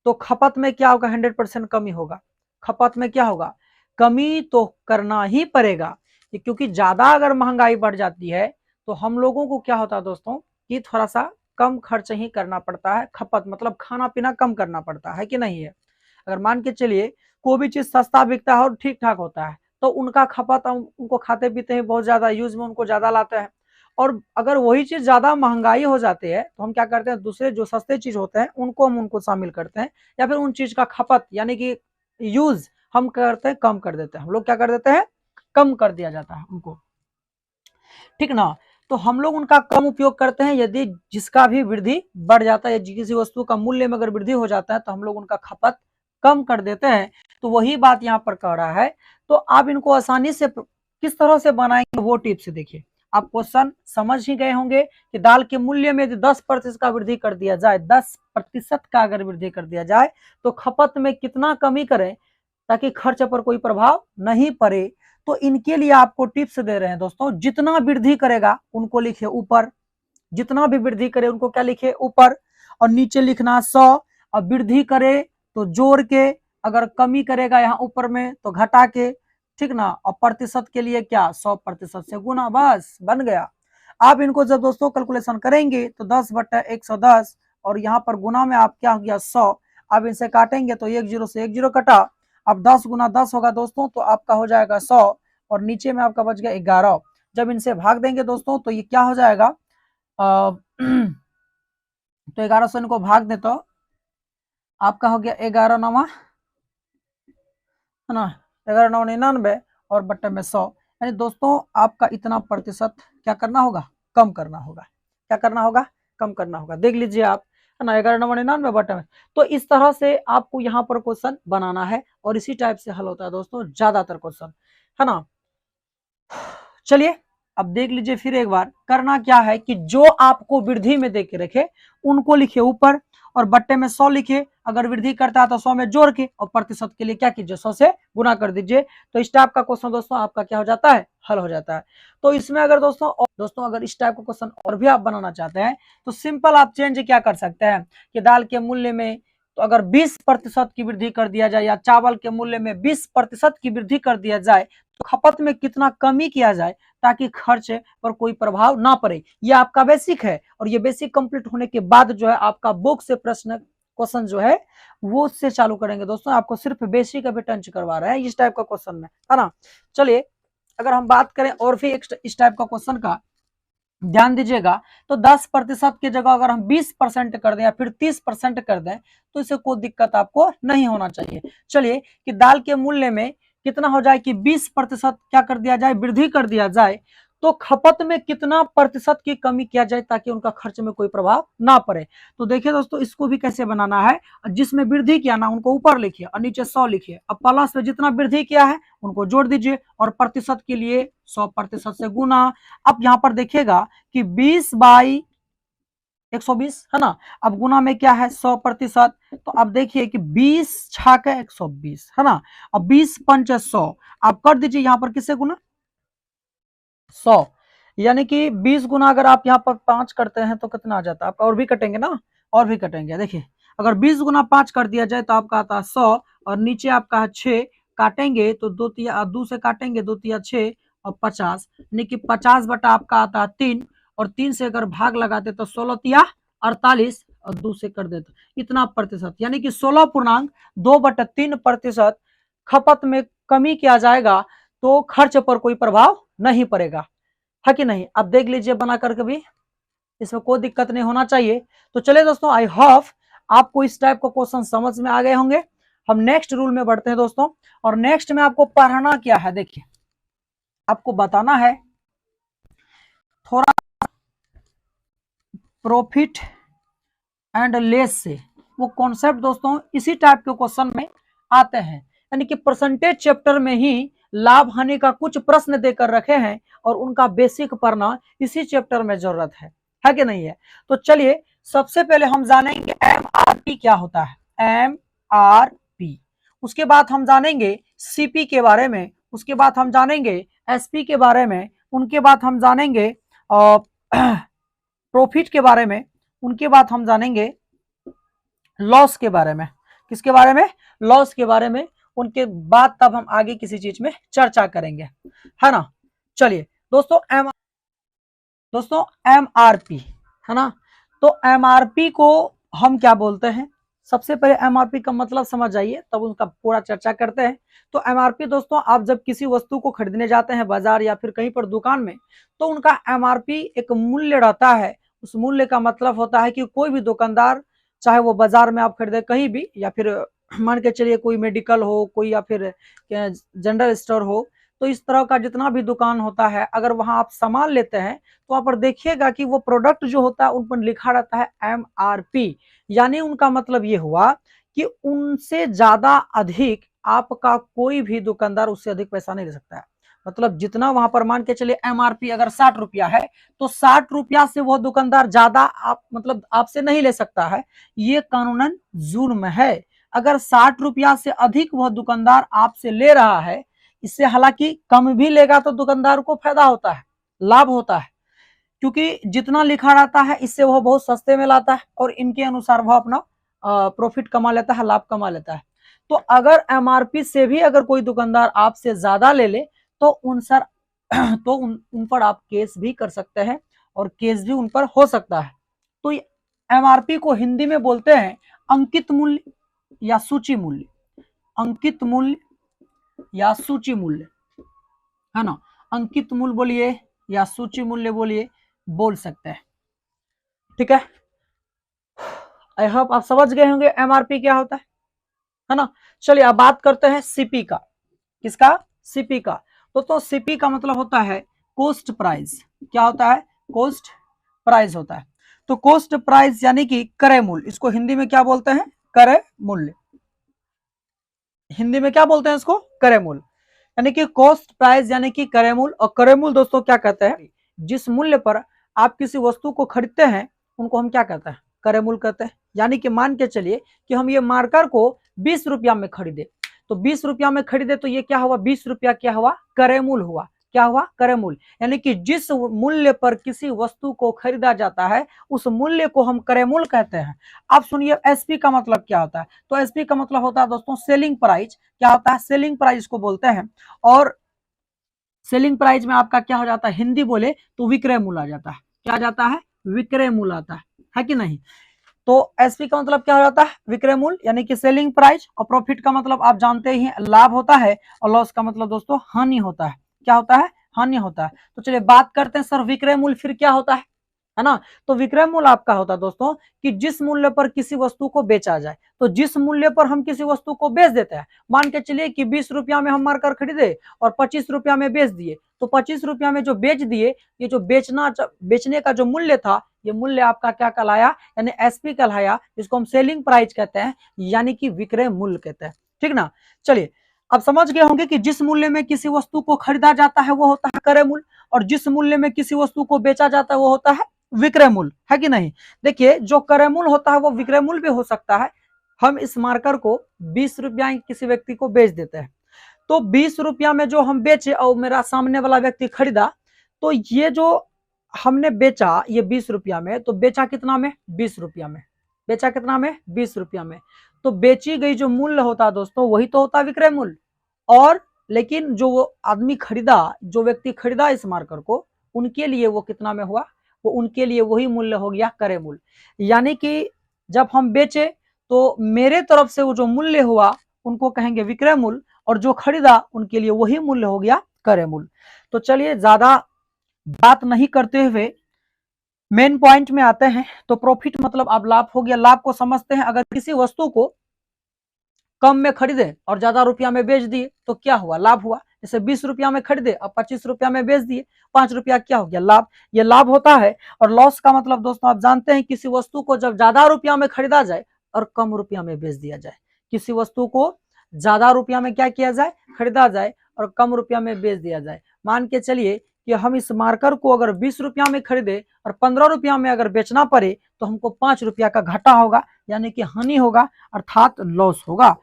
तो खपत में क्या होगा, 100% कमी होगा। खपत में क्या होगा, कमी तो करना ही पड़ेगा, क्योंकि ज्यादा अगर महंगाई बढ़ जाती है तो हम लोगों को क्या होता है दोस्तों कि थोड़ा सा कम खर्च ही करना पड़ता है। खपत मतलब खाना पीना कम करना पड़ता है कि नहीं है। अगर मान के चलिए कोई भी चीज सस्ता बिकता है और ठीक ठाक होता है तो उनका खपत, हम उनको खाते पीते हैं बहुत ज्यादा, यूज में उनको ज्यादा लाते हैं। और अगर वही चीज ज्यादा महंगाई हो जाती है तो हम क्या करते हैं, दूसरे जो सस्ते चीज होते हैं उनको हम उनको शामिल करते हैं, या फिर उन चीज का खपत यानी कि यूज हम करते हैं, कम कर देते हैं। हम लोग क्या कर देते हैं, कम कर दिया जाता है उनको, ठीक ना। तो हम लोग उनका कम उपयोग करते हैं। यदि जिसका भी वृद्धि बढ़ जाता है, किसी वस्तु का मूल्य में अगर वृद्धि हो जाता है तो हम लोग उनका खपत कम कर देते हैं। तो वही बात यहाँ पर कह रहा है। तो आप इनको आसानी से किस तरह से बनाएंगे वो टिप्स देखिए। आप क्वेश्चन समझ ही गए होंगे कि दाल के मूल्य में यदि 10% का वृद्धि कर दिया जाए, 10% का अगर वृद्धि कर दिया जाए तो खपत में कितना कमी करें ताकि खर्च पर कोई प्रभाव नहीं पड़े। तो इनके लिए आपको टिप्स दे रहे हैं दोस्तों। जितना वृद्धि करेगा उनको लिखिए ऊपर, जितना भी वृद्धि करे उनको क्या लिखे ऊपर, और नीचे लिखना 100, और वृद्धि करे तो जोड़ के अगर कमी करेगा यहाँ ऊपर में तो घटा के, ठीक ना, और प्रतिशत के लिए क्या 100% से गुना, बस बन गया। आप इनको जब दोस्तों कैलकुलेशन करेंगे तो 10/110 और यहाँ पर गुना में आप क्या हो गया 100। अब इनसे काटेंगे तो 1 0 से 1 0 कटा। अब 10 गुना 10 होगा दोस्तों तो आपका हो जाएगा 100 और नीचे में आपका बच गया 11। जब इनसे भाग देंगे दोस्तों तो ये क्या हो जाएगा, तो 11 से इनको भाग दे तो आपका हो गया 11 9 है ना, 11 9 99 और बट्टे में 100। यानी दोस्तों आपका इतना प्रतिशत क्या करना होगा, कम करना होगा। क्या करना होगा, कम करना होगा। देख लीजिए आप, है ना, 11 9 99 बट्टे में। तो इस तरह से आपको यहाँ पर क्वेश्चन बनाना है और इसी टाइप से हल होता है दोस्तों ज्यादातर क्वेश्चन, है ना। चलिए अब देख लीजिए फिर एक बार, करना क्या है कि जो आपको वृद्धि में दे के रखे उनको लिखिए ऊपर और बट्टे में 100 लिखिए। अगर वृद्धि करता है तो 100 में जोड़ के और प्रतिशत के लिए क्या कीजिए 100 से गुना कर दीजिए। तो इस टाइप का क्वेश्चन दोस्तों आपका क्या हो जाता है, हल हो जाता है। तो इसमें अगर दोस्तों अगर इस टाइप का क्वेश्चन और भी आप बनाना चाहते हैं तो सिंपल आप चेंज क्या कर सकते हैं कि दाल के मूल्य में तो अगर 20% की वृद्धि कर दिया जाए या चावल के मूल्य में 20% की वृद्धि कर दिया जाए तो खपत में कितना कमी किया जाए ताकि खर्च पर कोई प्रभाव ना पड़े। ये आपका बेसिक है और ये बेसिक कंप्लीट होने के बाद जो है आपका बुक से प्रश्न क्वेश्चन जो है वो उससे चालू करेंगे दोस्तों। आपको सिर्फ बेसिक अभी टंच करवा रहे हैं इस टाइप का क्वेश्चन में, है ना। चलिए अगर हम बात करें और भी इस टाइप का क्वेश्चन का, ध्यान दीजिएगा, तो 10% की जगह अगर हम 20% कर दें या फिर 30% कर दें तो इससे कोई दिक्कत आपको नहीं होना चाहिए। चलिए कि दाल के मूल्य में कितना हो जाए कि 20% क्या कर दिया जाए, वृद्धि कर दिया जाए, तो खपत में कितना प्रतिशत की कमी किया जाए ताकि उनका खर्च में कोई प्रभाव ना पड़े। तो देखिए दोस्तों इसको भी कैसे बनाना है, जिसमें वृद्धि किया ना उनको ऊपर लिखिए और नीचे 100 लिखिए। अब प्लस में जितना वृद्धि किया है उनको जोड़ दीजिए और प्रतिशत के लिए 100% से गुना। अब यहाँ पर देखिएगा कि 20/120 है ना, अब गुना में क्या है 100%। तो अब देखिए कि 20 छाक 120 है ना, अब 20 पंच 100, आप कर दीजिए यहाँ पर किससे गुना 100, यानी कि 20 गुना अगर आप यहाँ पर 5 करते हैं तो कितना आ जाता है आपका, और भी कटेंगे ना, और भी कटेंगे। देखिए अगर 20 गुना 5 कर दिया जाए तो आपका आता है 100 और नीचे आपका है 6, काटेंगे तो 2 से काटेंगे 2 तिया 6 और 50, यानी कि 50 बटा आपका आता है 3 और 3 से अगर भाग लगाते तो 16 तिया 48 और 2 से कर देते इतना प्रतिशत, यानी कि 16.2/3% खपत में कमी किया जाएगा तो खर्च पर कोई प्रभाव नहीं पड़ेगा, है कि नहीं। अब देख लीजिए बना करके भी, इसमें कोई दिक्कत नहीं होना चाहिए। तो चलिए दोस्तों आई होप आपको इस टाइप का क्वेश्चन समझ में आ गए होंगे। हम नेक्स्ट रूल में बढ़ते हैं दोस्तों, और नेक्स्ट में आपको पढ़ना क्या है, देखिए आपको बताना है थोड़ा प्रॉफिट एंड लेस से, वो कॉन्सेप्ट दोस्तों इसी टाइप के क्वेश्चन में आते हैं, यानी कि परसेंटेज चैप्टर में ही लाभ हानि का कुछ प्रश्न देकर रखे हैं और उनका बेसिक पढ़ना इसी चैप्टर में जरूरत है कि नहीं है। तो चलिए सबसे पहले हम जानेंगे MRP क्या होता है, MRP। उसके बाद हम जानेंगे CP के बारे में, उसके बाद हम जानेंगे SP के बारे में, उनके बाद हम जानेंगे प्रॉफिट के बारे में, उनके बाद हम जानेंगे लॉस के बारे में। किसके बारे में, लॉस के बारे में। उनके बाद तब हम आगे किसी चीज में चर्चा करेंगे, है ना। चलिए दोस्तों MRP है ना, तो MRP को हम क्या बोलते हैं, सबसे पहले MRP का मतलब समझ जाइए तब उसका पूरा चर्चा करते हैं। तो MRP दोस्तों आप जब किसी वस्तु को खरीदने जाते हैं बाजार या फिर कहीं पर दुकान में तो उनका MRP एक मूल्य रहता है। उस मूल्य का मतलब होता है कि कोई भी दुकानदार, चाहे वो बाजार में आप खरीदे कहीं भी या फिर मान के चलिए कोई मेडिकल हो, कोई या फिर जनरल स्टोर हो, तो इस तरह का जितना भी दुकान होता है अगर वहां आप सामान लेते हैं तो वहां पर देखिएगा कि वो प्रोडक्ट जो होता है उन पर लिखा रहता है MRP, यानी उनका मतलब ये हुआ कि उनसे ज्यादा अधिक आपका कोई भी दुकानदार उससे अधिक पैसा नहीं ले सकता है। मतलब जितना वहां पर मान के चलिए MRP अगर 60 रुपया है तो 60 रुपया से वह दुकानदार ज्यादा आप मतलब आपसे नहीं ले सकता है, ये कानूनन जुर्म है। अगर 60 रुपया से अधिक वह दुकानदार आपसे ले रहा है, इससे हालांकि कम भी लेगा तो दुकानदार को फायदा होता है, लाभ होता है, क्योंकि जितना लिखा रहता है इससे वह बहुत सस्ते में लाता है और इनके अनुसार वह अपना प्रॉफिट कमा लेता है, लाभ कमा लेता है। तो अगर एमआरपी से भी अगर कोई दुकानदार आपसे ज्यादा ले ले तो उन पर आप केस भी कर सकते हैं और केस भी उन पर हो सकता है। तो एमआरपी को हिंदी में बोलते हैं अंकित मूल्य या सूची मूल्य, अंकित मूल्य या सूची मूल्य, है ना। अंकित मूल्य बोलिए या सूची मूल्य बोलिए, बोल सकते हैं, ठीक है। आई होप आप समझ गए होंगे एमआरपी क्या होता है ना। चलिए अब बात करते हैं सीपी का। किसका? सीपी का। तो सीपी का मतलब होता है कॉस्ट प्राइस। क्या होता है? कॉस्ट प्राइस होता है। तो कॉस्ट प्राइस यानी कि क्रय मूल्य, इसको हिंदी में क्या बोलते हैं? क्रय मूल्य। हिंदी में क्या बोलते हैं इसको? क्रय मूल्य, यानी कि कॉस्ट प्राइस यानी कि क्रय मूल्य। और क्रय मूल्य दोस्तों क्या कहते हैं? जिस मूल्य पर आप किसी वस्तु को खरीदते हैं उनको हम क्या कहते हैं? क्रय मूल्य कहते हैं। यानी कि मान के चलिए कि हम ये मार्कर को 20 रुपया में खरीदे, तो 20 रुपया में खरीदे तो ये क्या हुआ? 20 रुपया क्या हुआ? क्रय मूल्य हुआ। क्या हुआ? क्रय मूल्य। यानी कि जिस मूल्य पर किसी वस्तु को खरीदा जाता है उस मूल्य को हम क्रय मूल्य कहते हैं। अब सुनिए एसपी का मतलब क्या होता है। तो एसपी का मतलब होता है दोस्तों सेलिंग प्राइस। क्या होता है? सेलिंग प्राइस को बोलते हैं। और सेलिंग प्राइस में आपका क्या हो जाता है? हिंदी बोले तो विक्रय मूल्य आ जाता है। क्या आ जाता है? विक्रय मूल्य आता है कि नहीं। तो एसपी का मतलब क्या हो जाता है? विक्रय मूल्य यानी कि सेलिंग प्राइस। और प्रॉफिट का मतलब आप जानते ही हैं, लाभ होता है। और लॉस का मतलब दोस्तों हानि होता है। क्या होता है? हानि होता है। तो चलिए बात करते हैं सर विक्रय मूल्य फिर क्या होता है ना। तो विक्रय मूल्य आपका होता है दोस्तों कि जिस मूल्य पर किसी वस्तु को बेचा जाए। तो जिस मूल्य पर हम किसी वस्तु को बेच देते हैं, मान के चलिए कि 20 रुपया में हम मार्कर खरीदे और 25 रुपया में बेच दिए, तो 25 रुपया में जो बेच दिए, ये जो बेचने का जो मूल्य था, ये मूल्य आपका क्या कहलाया? यानी एसपी कहलाया, जिसको हम सेलिंग प्राइस कहते हैं, यानी कि विक्रय मूल्य कहते हैं, ठीक ना। चलिए अब समझ गए होंगे कि जिस मूल्य में किसी वस्तु को खरीदा जाता है वो होता है क्रय मूल्य, और जिस मूल्य में किसी वस्तु को बेचा जाता है वो होता है विक्रय मूल्य, है कि नहीं। देखिए जो क्रय मूल्य होता है वो विक्रय मूल्य भी हो सकता है। हम इस मार्कर को 20 रुपया किसी व्यक्ति को बेच देते हैं, तो 20 रुपया में जो हम बेचे और मेरा सामने वाला व्यक्ति खरीदा, तो ये जो हमने बेचा ये 20 रुपया में, तो बेचा कितना में? 20 रुपया में। बेचा कितना में? 20 रुपया में। तो बेची गई जो मूल्य होता है दोस्तों वही तो होता है विक्रय मूल्य। और लेकिन जो वो आदमी खरीदा, जो व्यक्ति खरीदा इस मार्कर को, उनके लिए वो कितना में हुआ? वो उनके लिए वही मूल्य हो गया क्रय मूल्य। यानी कि जब हम बेचे तो मेरे तरफ से वो जो मूल्य हुआ उनको कहेंगे विक्रय मूल्य, और जो खरीदा उनके लिए वही मूल्य हो गया क्रय मूल्य। तो चलिए ज्यादा बात नहीं करते हुए मेन पॉइंट में आते हैं। तो प्रॉफिट मतलब अब लाभ हो गया। लाभ को समझते हैं, अगर किसी वस्तु को कम में खरीदे और ज्यादा रुपया में बेच दिए तो क्या हुआ? लाभ हुआ। जैसे 20 रुपया में खरीदे और 25 रुपया में बेच दिए, 5 रुपया क्या हो गया? लाभ। ये लाभ होता है। और लॉस का मतलब दोस्तों आप जानते हैं किसी वस्तु को जब ज्यादा रुपया में खरीदा जाए और कम रुपया में बेच दिया जाए। किसी वस्तु को ज्यादा रुपया में क्या किया जाए? खरीदा जाए और कम रुपया में बेच दिया जाए। मान के चलिए कि हम इस मार्कर को अगर 20 रुपया में खरीदे और 15 रुपया में अगर बेचना पड़े तो हमको 5 रुपया का घाटा होगा, यानी कि हानि होगा, अर्थात लॉस होगा।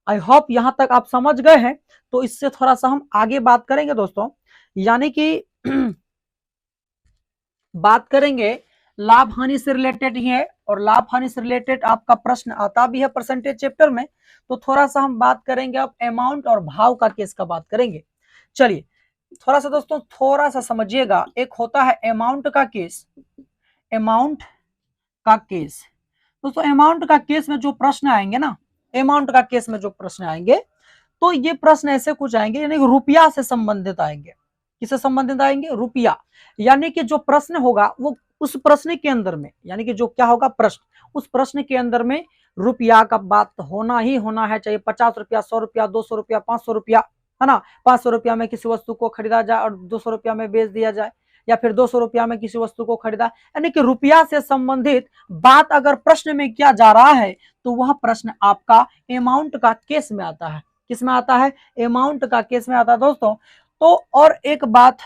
आई होप यहां तक आप समझ गए हैं। तो इससे थोड़ा सा हम आगे बात करेंगे दोस्तों, यानी कि बात करेंगे लाभ हानि से रिलेटेड ही है, और लाभ हानि से रिलेटेड आपका प्रश्न आता भी है परसेंटेज चैप्टर में। तो थोड़ा सा हम बात करेंगे अब अमाउंट और भाव का केस का बात करेंगे। चलिए थोड़ा सा दोस्तों थोड़ा सा समझिएगा। एक होता है अमाउंट का केस, अमाउंट का केस। दोस्तों अमाउंट का केस में जो प्रश्न आएंगे ना, अमाउंट का केस में जो प्रश्न आएंगे तो ये प्रश्न ऐसे कुछ आएंगे, यानी रुपया से संबंधित आएंगे। किससे संबंधित आएंगे? रुपया। यानी कि जो प्रश्न होगा वो उस प्रश्न के अंदर में, यानी कि जो क्या होगा प्रश्न, उस प्रश्न के अंदर में रुपया का बात होना ही होना है। चाहे 50 रुपया, 100 रुपया, 200 रुपया, 500 रुपया, है ना। 500 रुपया में किसी वस्तु को खरीदा जाए और 200 रुपया में बेच दिया जाए, या फिर 200 रुपया में किसी वस्तु को खरीदा, यानी कि रुपया से संबंधित बात अगर प्रश्न में किया जा रहा है तो वह प्रश्न आपका अमाउंट का केस में आता है। किस में आता है? अमाउंट का केस में आता है दोस्तों। तो और एक बात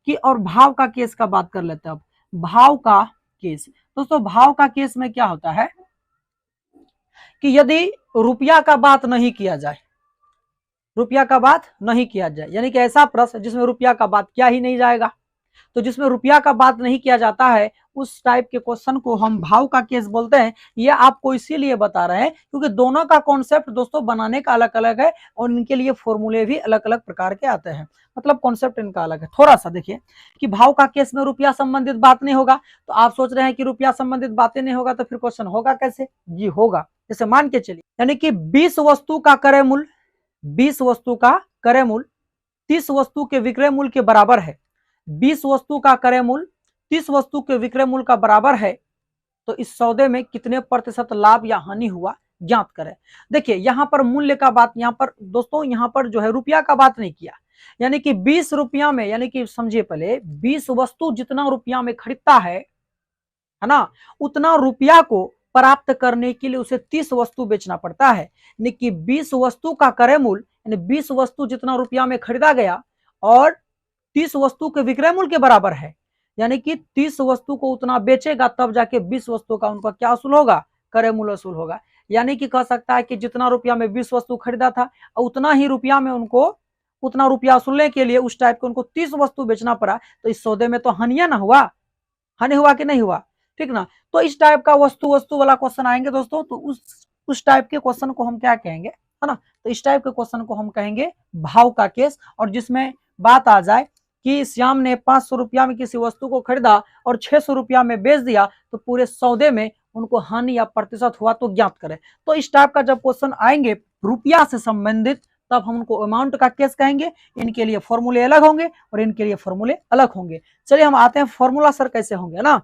कि और भाव का केस का बात कर लेते हैं। अब भाव का केस दोस्तों, भाव का केस में क्या होता है कि यदि रुपया का बात नहीं किया जाए, रुपया का बात नहीं किया जाए, यानी कि ऐसा प्रश्न जिसमें रुपया का बात किया ही नहीं जाएगा, तो जिसमें रुपया का बात नहीं किया जाता है उस टाइप के क्वेश्चन को हम भाव का केस बोलते हैं। ये आपको इसीलिए बता रहे हैं क्योंकि दोनों का कॉन्सेप्ट दोस्तों बनाने का अलग अलग है और इनके लिए फॉर्मूले भी अलग अलग प्रकार के आते हैं, मतलब कॉन्सेप्ट इनका अलग है। थोड़ा सा देखिए कि भाव का केस में रुपया संबंधित बात नहीं होगा, तो आप सोच रहे हैं कि रुपया संबंधित बातें नहीं होगा तो फिर क्वेश्चन होगा कैसे? जी होगा। जैसे मान के चलिए यानी कि 20 वस्तु का क्रय मूल्य 20 वस्तु का क्रय मूल्य 30 वस्तु के विक्रय मूल्य के बराबर है। 20 वस्तु का क्रय मूल्य 30 वस्तु के विक्रय मूल्य का बराबर है, तो इस सौदे में कितने प्रतिशत लाभ या हानि हुआ ज्ञात करें। देखिए यहां पर मूल्य का बात, यहां पर दोस्तों यहां पर जो है रुपया का बात नहीं किया, यानी कि 20 रुपया में, यानी कि समझिए पहले 20 वस्तु जितना रुपया में खरीदता है ना, उतना रुपया को प्राप्त करने के लिए उसे 30 वस्तु बेचना पड़ता है। यानी कि 20 वस्तु का क्रय मूल्य यानी 20 वस्तु जितना रुपया में खरीदा गया और 30 वस्तु के विक्रय मूल्य के बराबर है, यानी कि 30 वस्तु को उतना बेचेगा तब जाके 20 वस्तु का उनका क्या वसूल होगा? क्रय मूल्य वसूल होगा। यानी कि कह सकता है कि जितना रुपया में 20 वस्तु खरीदा था उतना ही रुपया में उनको उतना रुपया वसूलने के लिए उस टाइप के उनको 30 वस्तु बेचना पड़ा, तो इस सौदे में तो हानिया ना हुआ, हानि हुआ कि नहीं हुआ? ठीक ना। तो इस टाइप का वस्तु वस्तु वाला क्वेश्चन आएंगे दोस्तों, तो उस टाइप के क्वेश्चन को हम क्या कहेंगे, है ना? तो इस टाइप के क्वेश्चन को हम कहेंगे भाव का केस। और जिसमें बात आ जाए कि श्याम ने 500 रुपया में किसी वस्तु को खरीदा और 600 रुपया में बेच दिया, तो पूरे सौदे में उनको हानि या प्रतिशत हुआ तो ज्ञात करें। तो इस टाइप का जब क्वेश्चन आएंगे रुपया से संबंधित, तब हम उनको अमाउंट का केस कहेंगे। इनके लिए फॉर्मूले अलग होंगे और इनके लिए फॉर्मूले अलग होंगे। चलिए हम आते हैं फॉर्मूला सर कैसे होंगे ना,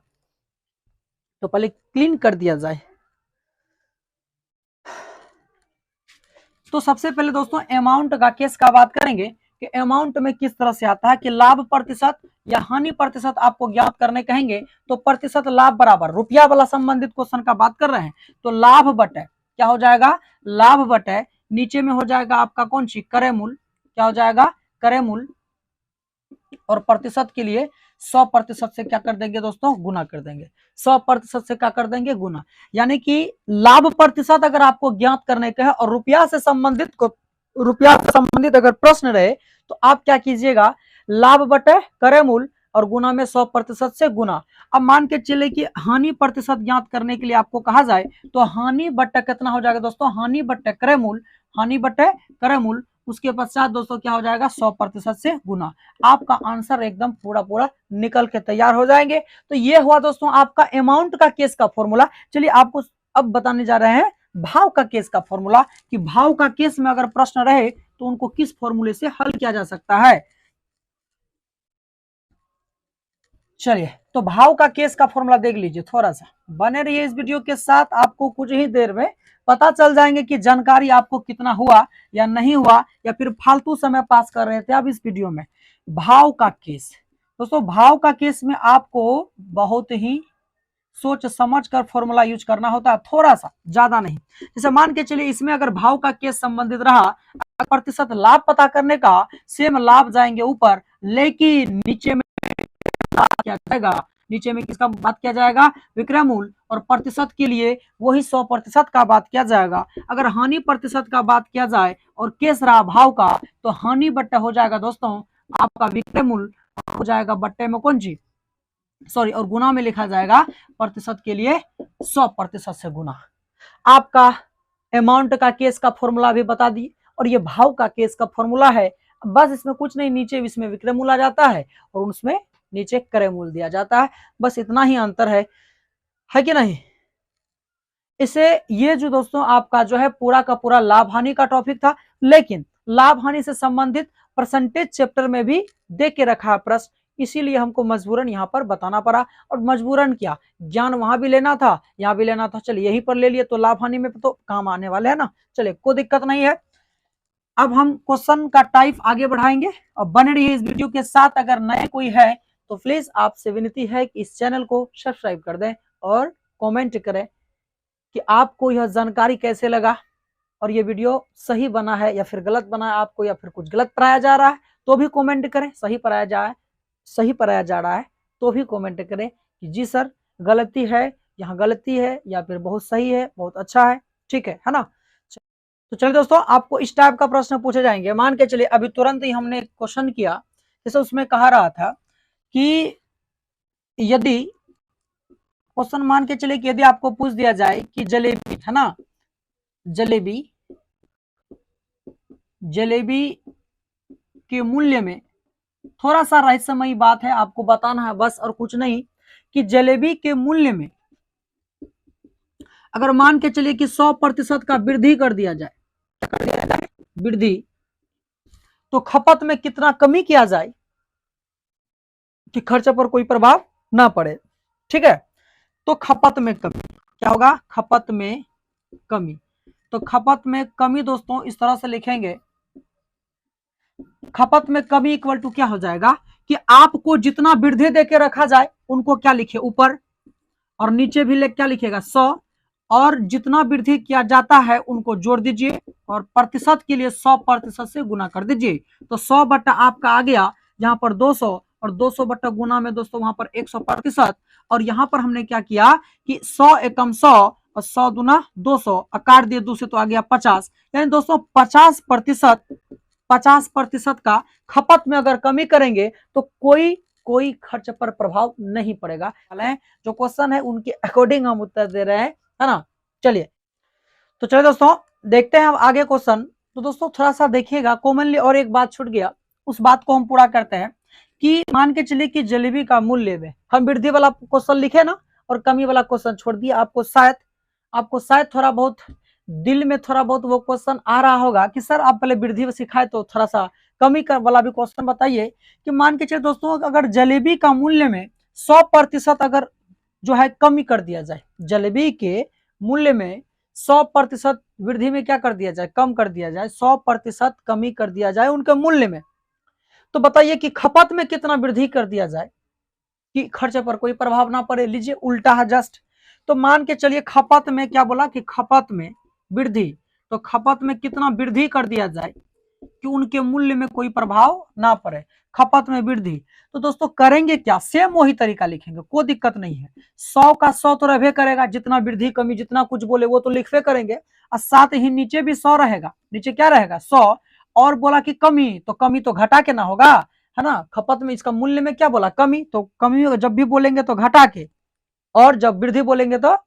तो पहले क्लीन कर दिया जाए। तो सबसे पहले दोस्तों अमाउंट का केस का बात करेंगे कि अमाउंट में किस तरह से आता है कि लाभ प्रतिशत या हानि प्रतिशत आपको ज्ञात करने कहेंगे, तो प्रतिशत लाभ बराबर रुपया वाला संबंधित क्वेश्चन का बात कर रहे हैं, तो लाभ बटे क्या हो जाएगा? लाभ बटे नीचे में हो जाएगा आपका कौन सी? क्रय मूल्य। क्या हो जाएगा? क्रय मूल्य। और प्रतिशत के लिए 100% से क्या कर देंगे दोस्तों? गुना कर देंगे। 100% से क्या कर देंगे? गुना। यानी कि लाभ प्रतिशत अगर आपको ज्ञात करने का है और रुपया से संबंधित अगर प्रश्न रहे, तो आप क्या कीजिएगा? लाभ बटे क्रय मूल्य और गुना में 100% से गुना। अब मान के चले कि हानि प्रतिशत ज्ञात करने के लिए आपको कहा जाए, तो हानि बटे कितना हो जाएगा दोस्तों? हानि बटे क्रय मूल्य, हानि बटे क्रय मूल्य, उसके पश्चात दोस्तों क्या हो जाएगा? 100% से गुना। आपका आंसर एकदम पूरा पूरा निकल के तैयार हो जाएंगे। तो ये हुआ दोस्तों आपका अमाउंट का केस का फॉर्मूला। चलिए आपको अब बताने जा रहे हैं भाव का केस का फॉर्मूला, कि भाव का केस में अगर प्रश्न रहे तो उनको किस फॉर्मूले से हल किया जा सकता है। चलिए तो भाव का केस का फॉर्मूला देख लीजिए, थोड़ा सा बने रहिए इस वीडियो के साथ। आपको कुछ ही देर में पता चल जाएंगे कि जानकारी आपको कितना हुआ या नहीं हुआ, या फिर फालतू समय पास कर रहे थे आप इस वीडियो में। भाव का केस दोस्तों, भाव का केस में आपको बहुत ही सोच समझ कर फॉर्मूला यूज करना होता है, थोड़ा सा, ज्यादा नहीं। जैसे मान के चलिए इसमें अगर भाव का केस संबंधित रहा, प्रतिशत लाभ पता करने का सेम लाभ जाएंगे ऊपर, लेकिन नीचे में क्या जाएगा? नीचे में किसका बात किया जाएगा? विक्रय मूल्य। और प्रतिशत के लिए वही 100% का बात किया जाएगा। अगर हानि प्रतिशत का बात किया जाए और केस रहा भाव का, तो हानि बट्टे हो जाएगा दोस्तों आपका विक्रय मूल्य, हो जाएगा बट्टे में कौन सी? सॉरी, और गुना में लिखा जाएगा प्रतिशत के लिए 100% से गुना। आपका अमाउंट का केस का फॉर्मूला भी बता दी, और ये भाव का केस का फॉर्मूला है। बस इसमें कुछ नहीं, नीचे इसमें विक्रय मूल्य आ जाता है और उसमें नीचे क्रय मूल्य दिया जाता है। बस इतना ही अंतर है कि नहीं? इसे ये जो दोस्तों आपका जो है पूरा का पूरा लाभ हानि का टॉपिक था, लेकिन लाभ हानि से संबंधित परसेंटेज चैप्टर में भी दे के रखा है प्रश्न, इसीलिए हमको मजबूरन यहाँ पर बताना पड़ा। और मजबूरन क्या, ज्ञान वहां भी लेना था, यहाँ भी लेना था। चलिए यहीं पर ले लिए तो लाभ हानि में तो काम आने वाले है ना। चलिए कोई दिक्कत नहीं है। अब हम क्वेश्चन का टाइप आगे बढ़ाएंगे और बने रहिए इस वीडियो के साथ। अगर नए कोई है तो प्लीज आपसे विनती है कि इस चैनल को सब्सक्राइब कर दें और कमेंट करें कि आपको यह जानकारी कैसे लगा, और ये वीडियो सही बना है या फिर गलत बना है आपको, या फिर कुछ गलत पढ़ाया जा रहा है तो भी कमेंट करें। सही पढ़ाया जा रहा है तो भी कमेंट करें कि जी सर गलती है, यहाँ गलती है, या फिर बहुत सही है, बहुत अच्छा है, ठीक है ना। तो चलिए दोस्तों, आपको इस टाइप का प्रश्न पूछे जाएंगे। मान के चलिए अभी तुरंत ही हमने क्वेश्चन किया, जैसे उसमें कहा रहा था कि यदि क्वेश्चन मान के चले कि यदि आपको पूछ दिया जाए कि जलेबी है ना, जलेबी के मूल्य में, थोड़ा सा रहस्यमयी बात है, आपको बताना है बस और कुछ नहीं, कि जलेबी के मूल्य में अगर मान के चलिए कि 100% का वृद्धि कर दिया जाए, वृद्धि, तो खपत में कितना कमी किया जाए कि खर्च पर कोई प्रभाव ना पड़े। ठीक है, तो खपत में कमी क्या होगा, खपत में कमी। तो खपत में कमी दोस्तों इस तरह से लिखेंगे, खपत में कमी इक्वल टू क्या हो जाएगा कि आपको जितना वृद्धि देके रखा जाए उनको क्या लिखे ऊपर, और नीचे भी क्या लिखेगा 100, और जितना वृद्धि किया जाता है उनको जोड़ दीजिए और प्रतिशत के लिए 100% से गुना कर दीजिए। तो 100 बट्टा आपका आ गया यहाँ पर 200, और 200 बट्टा गुना में दोस्तों वहां पर 100%, और यहाँ पर हमने क्या किया कि 100 एकम 100 और 100 दूना 200, काट दिए 2 से तो आ गया 50, यानी दोस्तों 50% का खपत में अगर कमी करेंगे तो कोई खर्च पर प्रभाव नहीं पड़ेगा। जो क्वेश्चन है उनके अकॉर्डिंग हम उत्तर दे रहे हैं, है ना। चलिए तो चलिए दोस्तों देखते हैं हम आगे क्वेश्चन। तो दोस्तों थोड़ा सा देखिएगा, कॉमनली और एक बात छूट गया, उस बात को हम पूरा करते हैं कि मान के चलिए कि जलेबी का मूल्य में हम वृद्धि वाला क्वेश्चन लिखे ना और कमी वाला क्वेश्चन छोड़ दिया। आपको शायद थोड़ा बहुत दिल में थोड़ा बहुत वो क्वेश्चन आ रहा होगा कि सर आप पहले वृद्धि सिखाए तो थोड़ा सा कमी का वाला भी क्वेश्चन बताइए। कि मान के चलिए दोस्तों अगर जलेबी का मूल्य में 100% अगर जो है कमी कर दिया जाए, जलेबी के मूल्य में 100% वृद्धि में क्या कर दिया जाए, कम कर दिया जाए, 100% कमी कर दिया जाए उनके मूल्य में, तो बताइए कि खपत में कितना वृद्धि कर दिया जाए कि खर्च पर कोई प्रभाव ना पड़े। लीजिए उल्टा है जस्ट, तो मान के चलिए खपत में क्या बोला कि खपत में वृद्धि, तो खपत में कितना वृद्धि कर दिया जाए कि उनके मूल्य में कोई प्रभाव ना पड़े, खपत में वृद्धि। तो दोस्तों करेंगे क्या, सेम वही तरीका लिखेंगे, कोई दिक्कत नहीं है। 100 का 100 तो रहबे करेगा, जितना वृद्धि कमी जितना कुछ बोले वो तो लिखवे करेंगे, और साथ ही नीचे भी 100 रहेगा, नीचे क्या रहेगा 100, और बोला कि कमी, तो कमी तो घटा के ना होगा, है ना। खपत में इसका मूल्य में क्या बोला कमी, तो कमी जब भी बोलेंगे तो घटा के, और जब वृद्धि बोलेंगे तो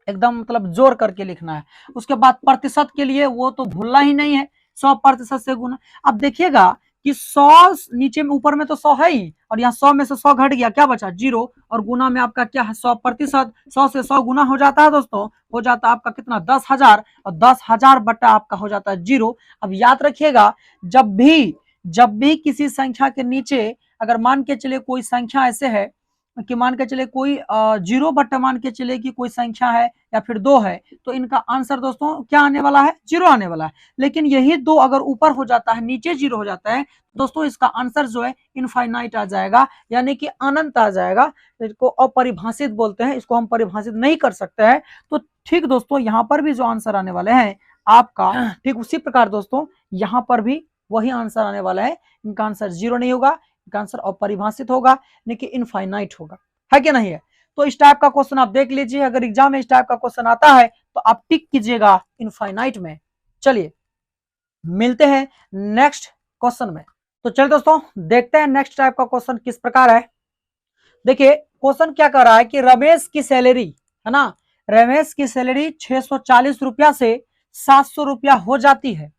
एकदम मतलब जोर करके लिखना है। उसके बाद प्रतिशत के लिए वो तो भूलना ही नहीं है, 100% से गुना। अब देखिएगा कि 100 नीचे में ऊपर में तो 100 है ही, और यहाँ 100 में से 100 घट गया, क्या बचा 0, और गुना में आपका क्या है 100%, 100 से 100 गुना हो जाता है दोस्तों, हो जाता है आपका कितना 10,000, और 10,000 बटा आपका हो जाता है 0। अब याद रखिएगा जब भी किसी संख्या के नीचे अगर मान के चले कोई संख्या ऐसे है कि मान के चले कोई 0 बटा मान के चले कि कोई संख्या है या फिर 2 है, तो इनका आंसर दोस्तों क्या आने वाला है 0 आने वाला है। लेकिन यही 2 अगर ऊपर हो जाता है नीचे 0 हो जाता है दोस्तों, इसका आंसर जो है इनफाइनाइट आ जाएगा, यानी कि अनंत आ जाएगा। इसको अपरिभाषित बोलते हैं, इसको हम परिभाषित नहीं कर सकते हैं। तो ठीक दोस्तों यहाँ पर भी जो आंसर आने वाले हैं आपका, ठीक उसी प्रकार दोस्तों यहाँ पर भी वही आंसर आने वाला है। इनका आंसर 0 नहीं होगा, इनका आंसर अपरिभाषित होगा, लेकिन इनफाइनाइट होगा, है कि नहीं है। तो इस टाइप का क्वेश्चन आप देख लीजिए, अगर एग्जाम में इस टाइप का क्वेश्चन आता है तो आप टिक कीजिएगा इनफाइनाइट में। चलिए मिलते हैं नेक्स्ट क्वेश्चन में। तो चलिए दोस्तों देखते हैं नेक्स्ट टाइप का क्वेश्चन किस प्रकार है। देखिए क्वेश्चन क्या कर रहा है कि रमेश की सैलरी, है ना, रमेश की सैलरी 640 रुपया से 700 रुपया हो जाती है।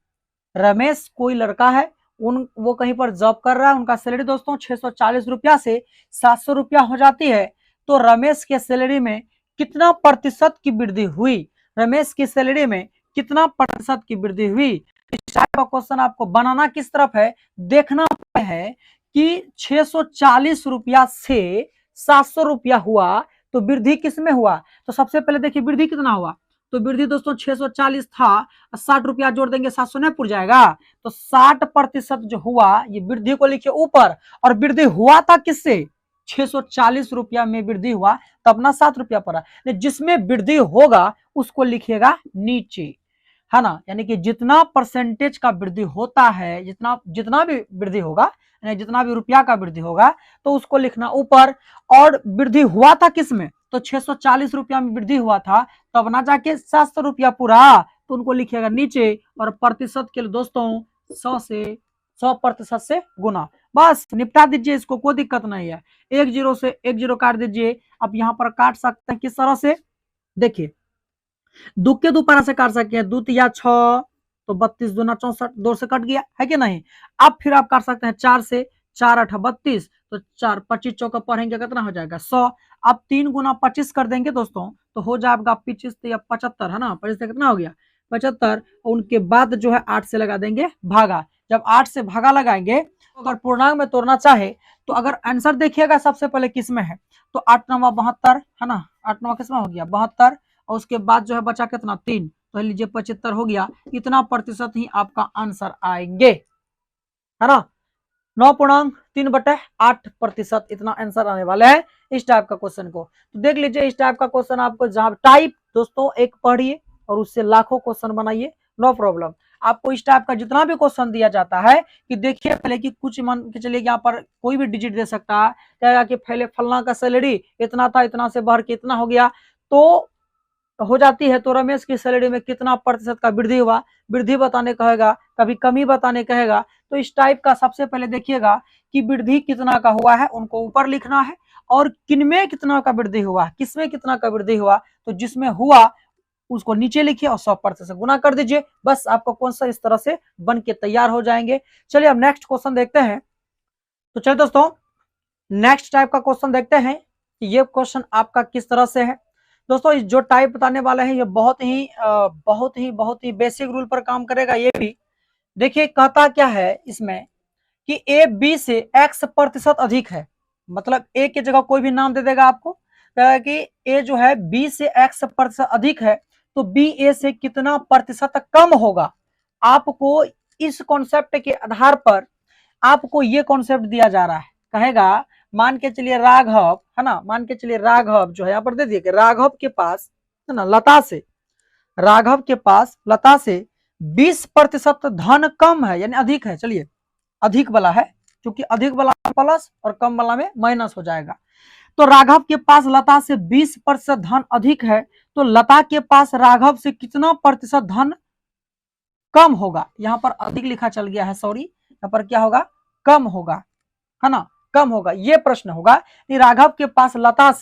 रमेश कोई लड़का है, वो कहीं पर जॉब कर रहा है, उनका सैलरी दोस्तों 640 रुपया से 700 रुपया हो जाती है। तो रमेश के सैलरी में कितना प्रतिशत की वृद्धि हुई, रमेश की सैलरी में कितना प्रतिशत की वृद्धि हुई। इस टाइप का क्वेश्चन आपको बनाना किस तरफ है, देखना है कि 640 रुपया से 700 रुपया हुआ तो वृद्धि किस में हुआ। तो सबसे पहले देखिए वृद्धि कितना हुआ, तो वृद्धि दोस्तों 640 था, 60 रुपया जोड़ देंगे 700 नहीं पुर जाएगा, तो 60% जो हुआ ये वृद्धि को लिखिए ऊपर, और वृद्धि हुआ था किससे 640 रुपया में वृद्धि हुआ तब ना 7 रुपया पड़ा, जिसमें वृद्धि होगा उसको लिखिएगा नीचे, है ना। यानी कि जितना परसेंटेज का वृद्धि होता है, जितना भी वृद्धि होगा, जितना भी रुपया का वृद्धि होगा तो उसको लिखना ऊपर। और वृद्धि हुआ था किसमें, तो 640 रुपया में वृद्धि हुआ था, तब ना जाके 700 रुपया पूरा, तो उनको लिखिएगा नीचे। और प्रतिशत के लिए दोस्तों 100 से 100% से गुना, बस निपटा दीजिए इसको, कोई दिक्कत नहीं है। 1 0 से 1 0 काट दीजिए। आप यहाँ पर काट सकते हैं किस तरह से, देखिए दो के दोबारा से काट सकते हैं, 2 तिया 6 तो 32 दूना 64, 2 से कट गया है कि नहीं। अब फिर आप काट सकते हैं 4 से, 4 8 32 तो 4 25 चौका पढ़ेंगे कितना हो जाएगा 100। अब 3 गुना 25 कर देंगे दोस्तों तो हो जाएगा 25 या 75 है ना, 25 से कितना हो गया 75। उनके बाद जो है 8 से लगा देंगे भागा। जब 8 से भागा लगाएंगे तो अगर पूर्णांक में तोड़ना चाहे तो अगर आंसर देखिएगा सबसे पहले किस में है, तो 8 9 72 है ना, 8 9 किस में हो गया 72, और उसके बाद जो है बचा कितना 3, तो लीजिए 75 हो गया। इतना प्रतिशत ही आपका आंसर आएंगे, है ना, 9.3/8% इतना आंसर आने वाला है इस टाइप का क्वेश्चन को। तो देख लीजिए इस टाइप का क्वेश्चन आपको जहां टाइप दोस्तों एक पढ़िए और उससे लाखों क्वेश्चन बनाइए, नो प्रॉब्लम। आपको इस टाइप का जितना भी क्वेश्चन दिया जाता है कि देखिए पहले कि कुछ मान के चलिए यहाँ पर कोई भी डिजिट दे सकता है, कहेगा कि पहले फलना का सैलरी इतना था, इतना से बढ़ के इतना हो गया तो हो जाती है, तो रमेश की सैलरी में कितना प्रतिशत का वृद्धि हुआ, वृद्धि बताने कहेगा, कभी कमी बताने कहेगा। तो इस टाइप का सबसे पहले देखिएगा कि वृद्धि कितना का हुआ है उनको ऊपर लिखना है, और किनमें कितना का वृद्धि हुआ, किसमें कितना का वृद्धि हुआ, तो जिसमें हुआ उसको नीचे लिखिए और 100% से गुना कर दीजिए, बस आपका क्वेश्चन इस तरह से बन के तैयार हो जाएंगे। चलिए अब नेक्स्ट क्वेश्चन देखते हैं। तो चलिए दोस्तों नेक्स्ट टाइप का क्वेश्चन देखते हैं कि ये क्वेश्चन आपका किस तरह से है। दोस्तों इस जो टाइप बताने वाले हैं ये बहुत ही बेसिक रूल पर काम करेगा। ये भी देखिए कहता क्या है इसमें कि ए बी से x% अधिक है, मतलब ए की जगह कोई भी नाम दे देगा आपको, कहेगा कि ए जो है बी से x% अधिक है तो बी ए से कितना प्रतिशत कम होगा। आपको इस कॉन्सेप्ट के आधार पर आपको ये कॉन्सेप्ट दिया जा रहा है, कहेगा मान के चलिए राघव है ना, मान के चलिए राघव जो है यहाँ पर दे दिए कि राघव के पास है ना राघव के पास लता से 20% धन कम है यानी अधिक है। चलिए अधिक वाला है, क्योंकि अधिक वाला प्लस और कम वाला में माइनस हो जाएगा। तो राघव के पास लता से 20% धन अधिक है तो लता के पास राघव से कितना प्रतिशत धन कम होगा। यहाँ पर अधिक लिखा चल गया है, सॉरी, यहाँ पर क्या होगा कम होगा, है ना, कम होगा। ये प्रश्न होगा कि राघव के पास लता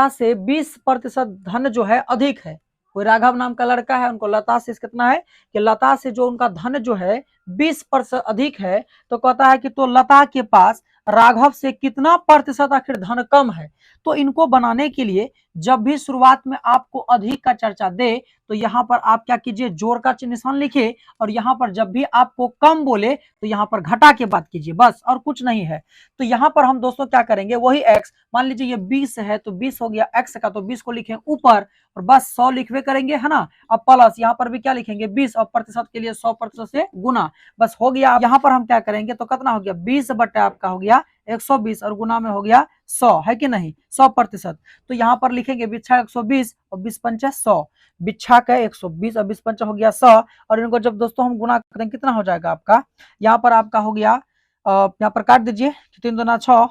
से 20% धन जो है अधिक है। कोई राघव नाम का लड़का है, उनको लता से कितना है कि लता से जो उनका धन जो है 20% अधिक है, तो कहता है कि तो लता के पास राघव से कितना प्रतिशत आखिर धन कम है। तो इनको बनाने के लिए जब भी शुरुआत में आपको अधिक का चर्चा दे तो यहाँ पर आप क्या कीजिए जोड़ का निशान लिखिए, और यहाँ पर जब भी आपको कम बोले तो यहाँ पर घटा के बात कीजिए, बस और कुछ नहीं है। तो यहाँ पर हम दोस्तों क्या करेंगे वही x, मान लीजिए ये 20 है तो 20 हो गया x का, तो 20 को लिखें ऊपर और बस 100 लिखवे करेंगे, है ना। अब प्लस यहाँ पर भी क्या लिखेंगे 20 और प्रतिशत के लिए 100% से गुना, बस हो गया। यहाँ पर हम क्या करेंगे तो कितना हो गया 20 बटे आपका हो गया 120 और गुना में हो गया 100, है कि नहीं 100%। तो यहाँ पर लिखेंगे बिच्छा 120 और 20 पंचा 100, बिच्छा का 120 और 20 पंचा हो गया 100, और इनको जब दोस्तों हम गुना करें कितना हो जाएगा आपका, यहाँ पर आपका हो गया यहाँ पर काट दीजिए 3 दूना 6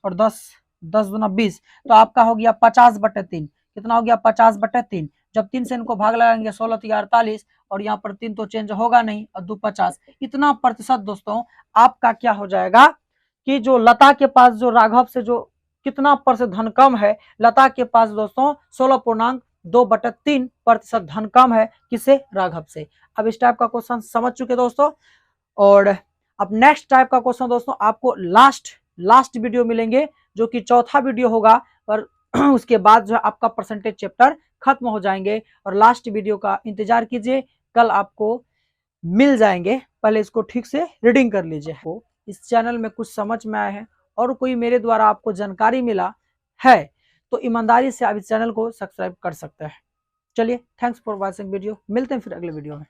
और 10 दूना 20, तो आपका हो गया 50/3, कितना हो गया 50/3। जब 3 से इनको भाग लगाएंगे 16 तो 48, और यहाँ पर 3 तो चेंज होगा नहीं और 2 50, इतना प्रतिशत दोस्तों आपका क्या हो जाएगा कि जो लता के पास जो राघव से जो कितना प्रतिशत धन कम है, लता के पास दोस्तों 16.2/3% धन कम है, किसे राघव से। अब इस टाइप का क्वेश्चन समझ चुके दोस्तों, और अब नेक्स्ट टाइप का क्वेश्चन दोस्तों आपको लास्ट वीडियो मिलेंगे जो कि चौथा वीडियो होगा, पर उसके बाद जो आपका परसेंटेज चैप्टर खत्म हो जाएंगे, और लास्ट वीडियो का इंतजार कीजिए, कल आपको मिल जाएंगे। पहले इसको ठीक से रीडिंग कर लीजिए। इस चैनल में कुछ समझ में आया है और कोई मेरे द्वारा आपको जानकारी मिला है तो ईमानदारी से आप इस चैनल को सब्सक्राइब कर सकते हैं। चलिए थैंक्स फॉर वॉचिंग वीडियो, मिलते हैं फिर अगले वीडियो में।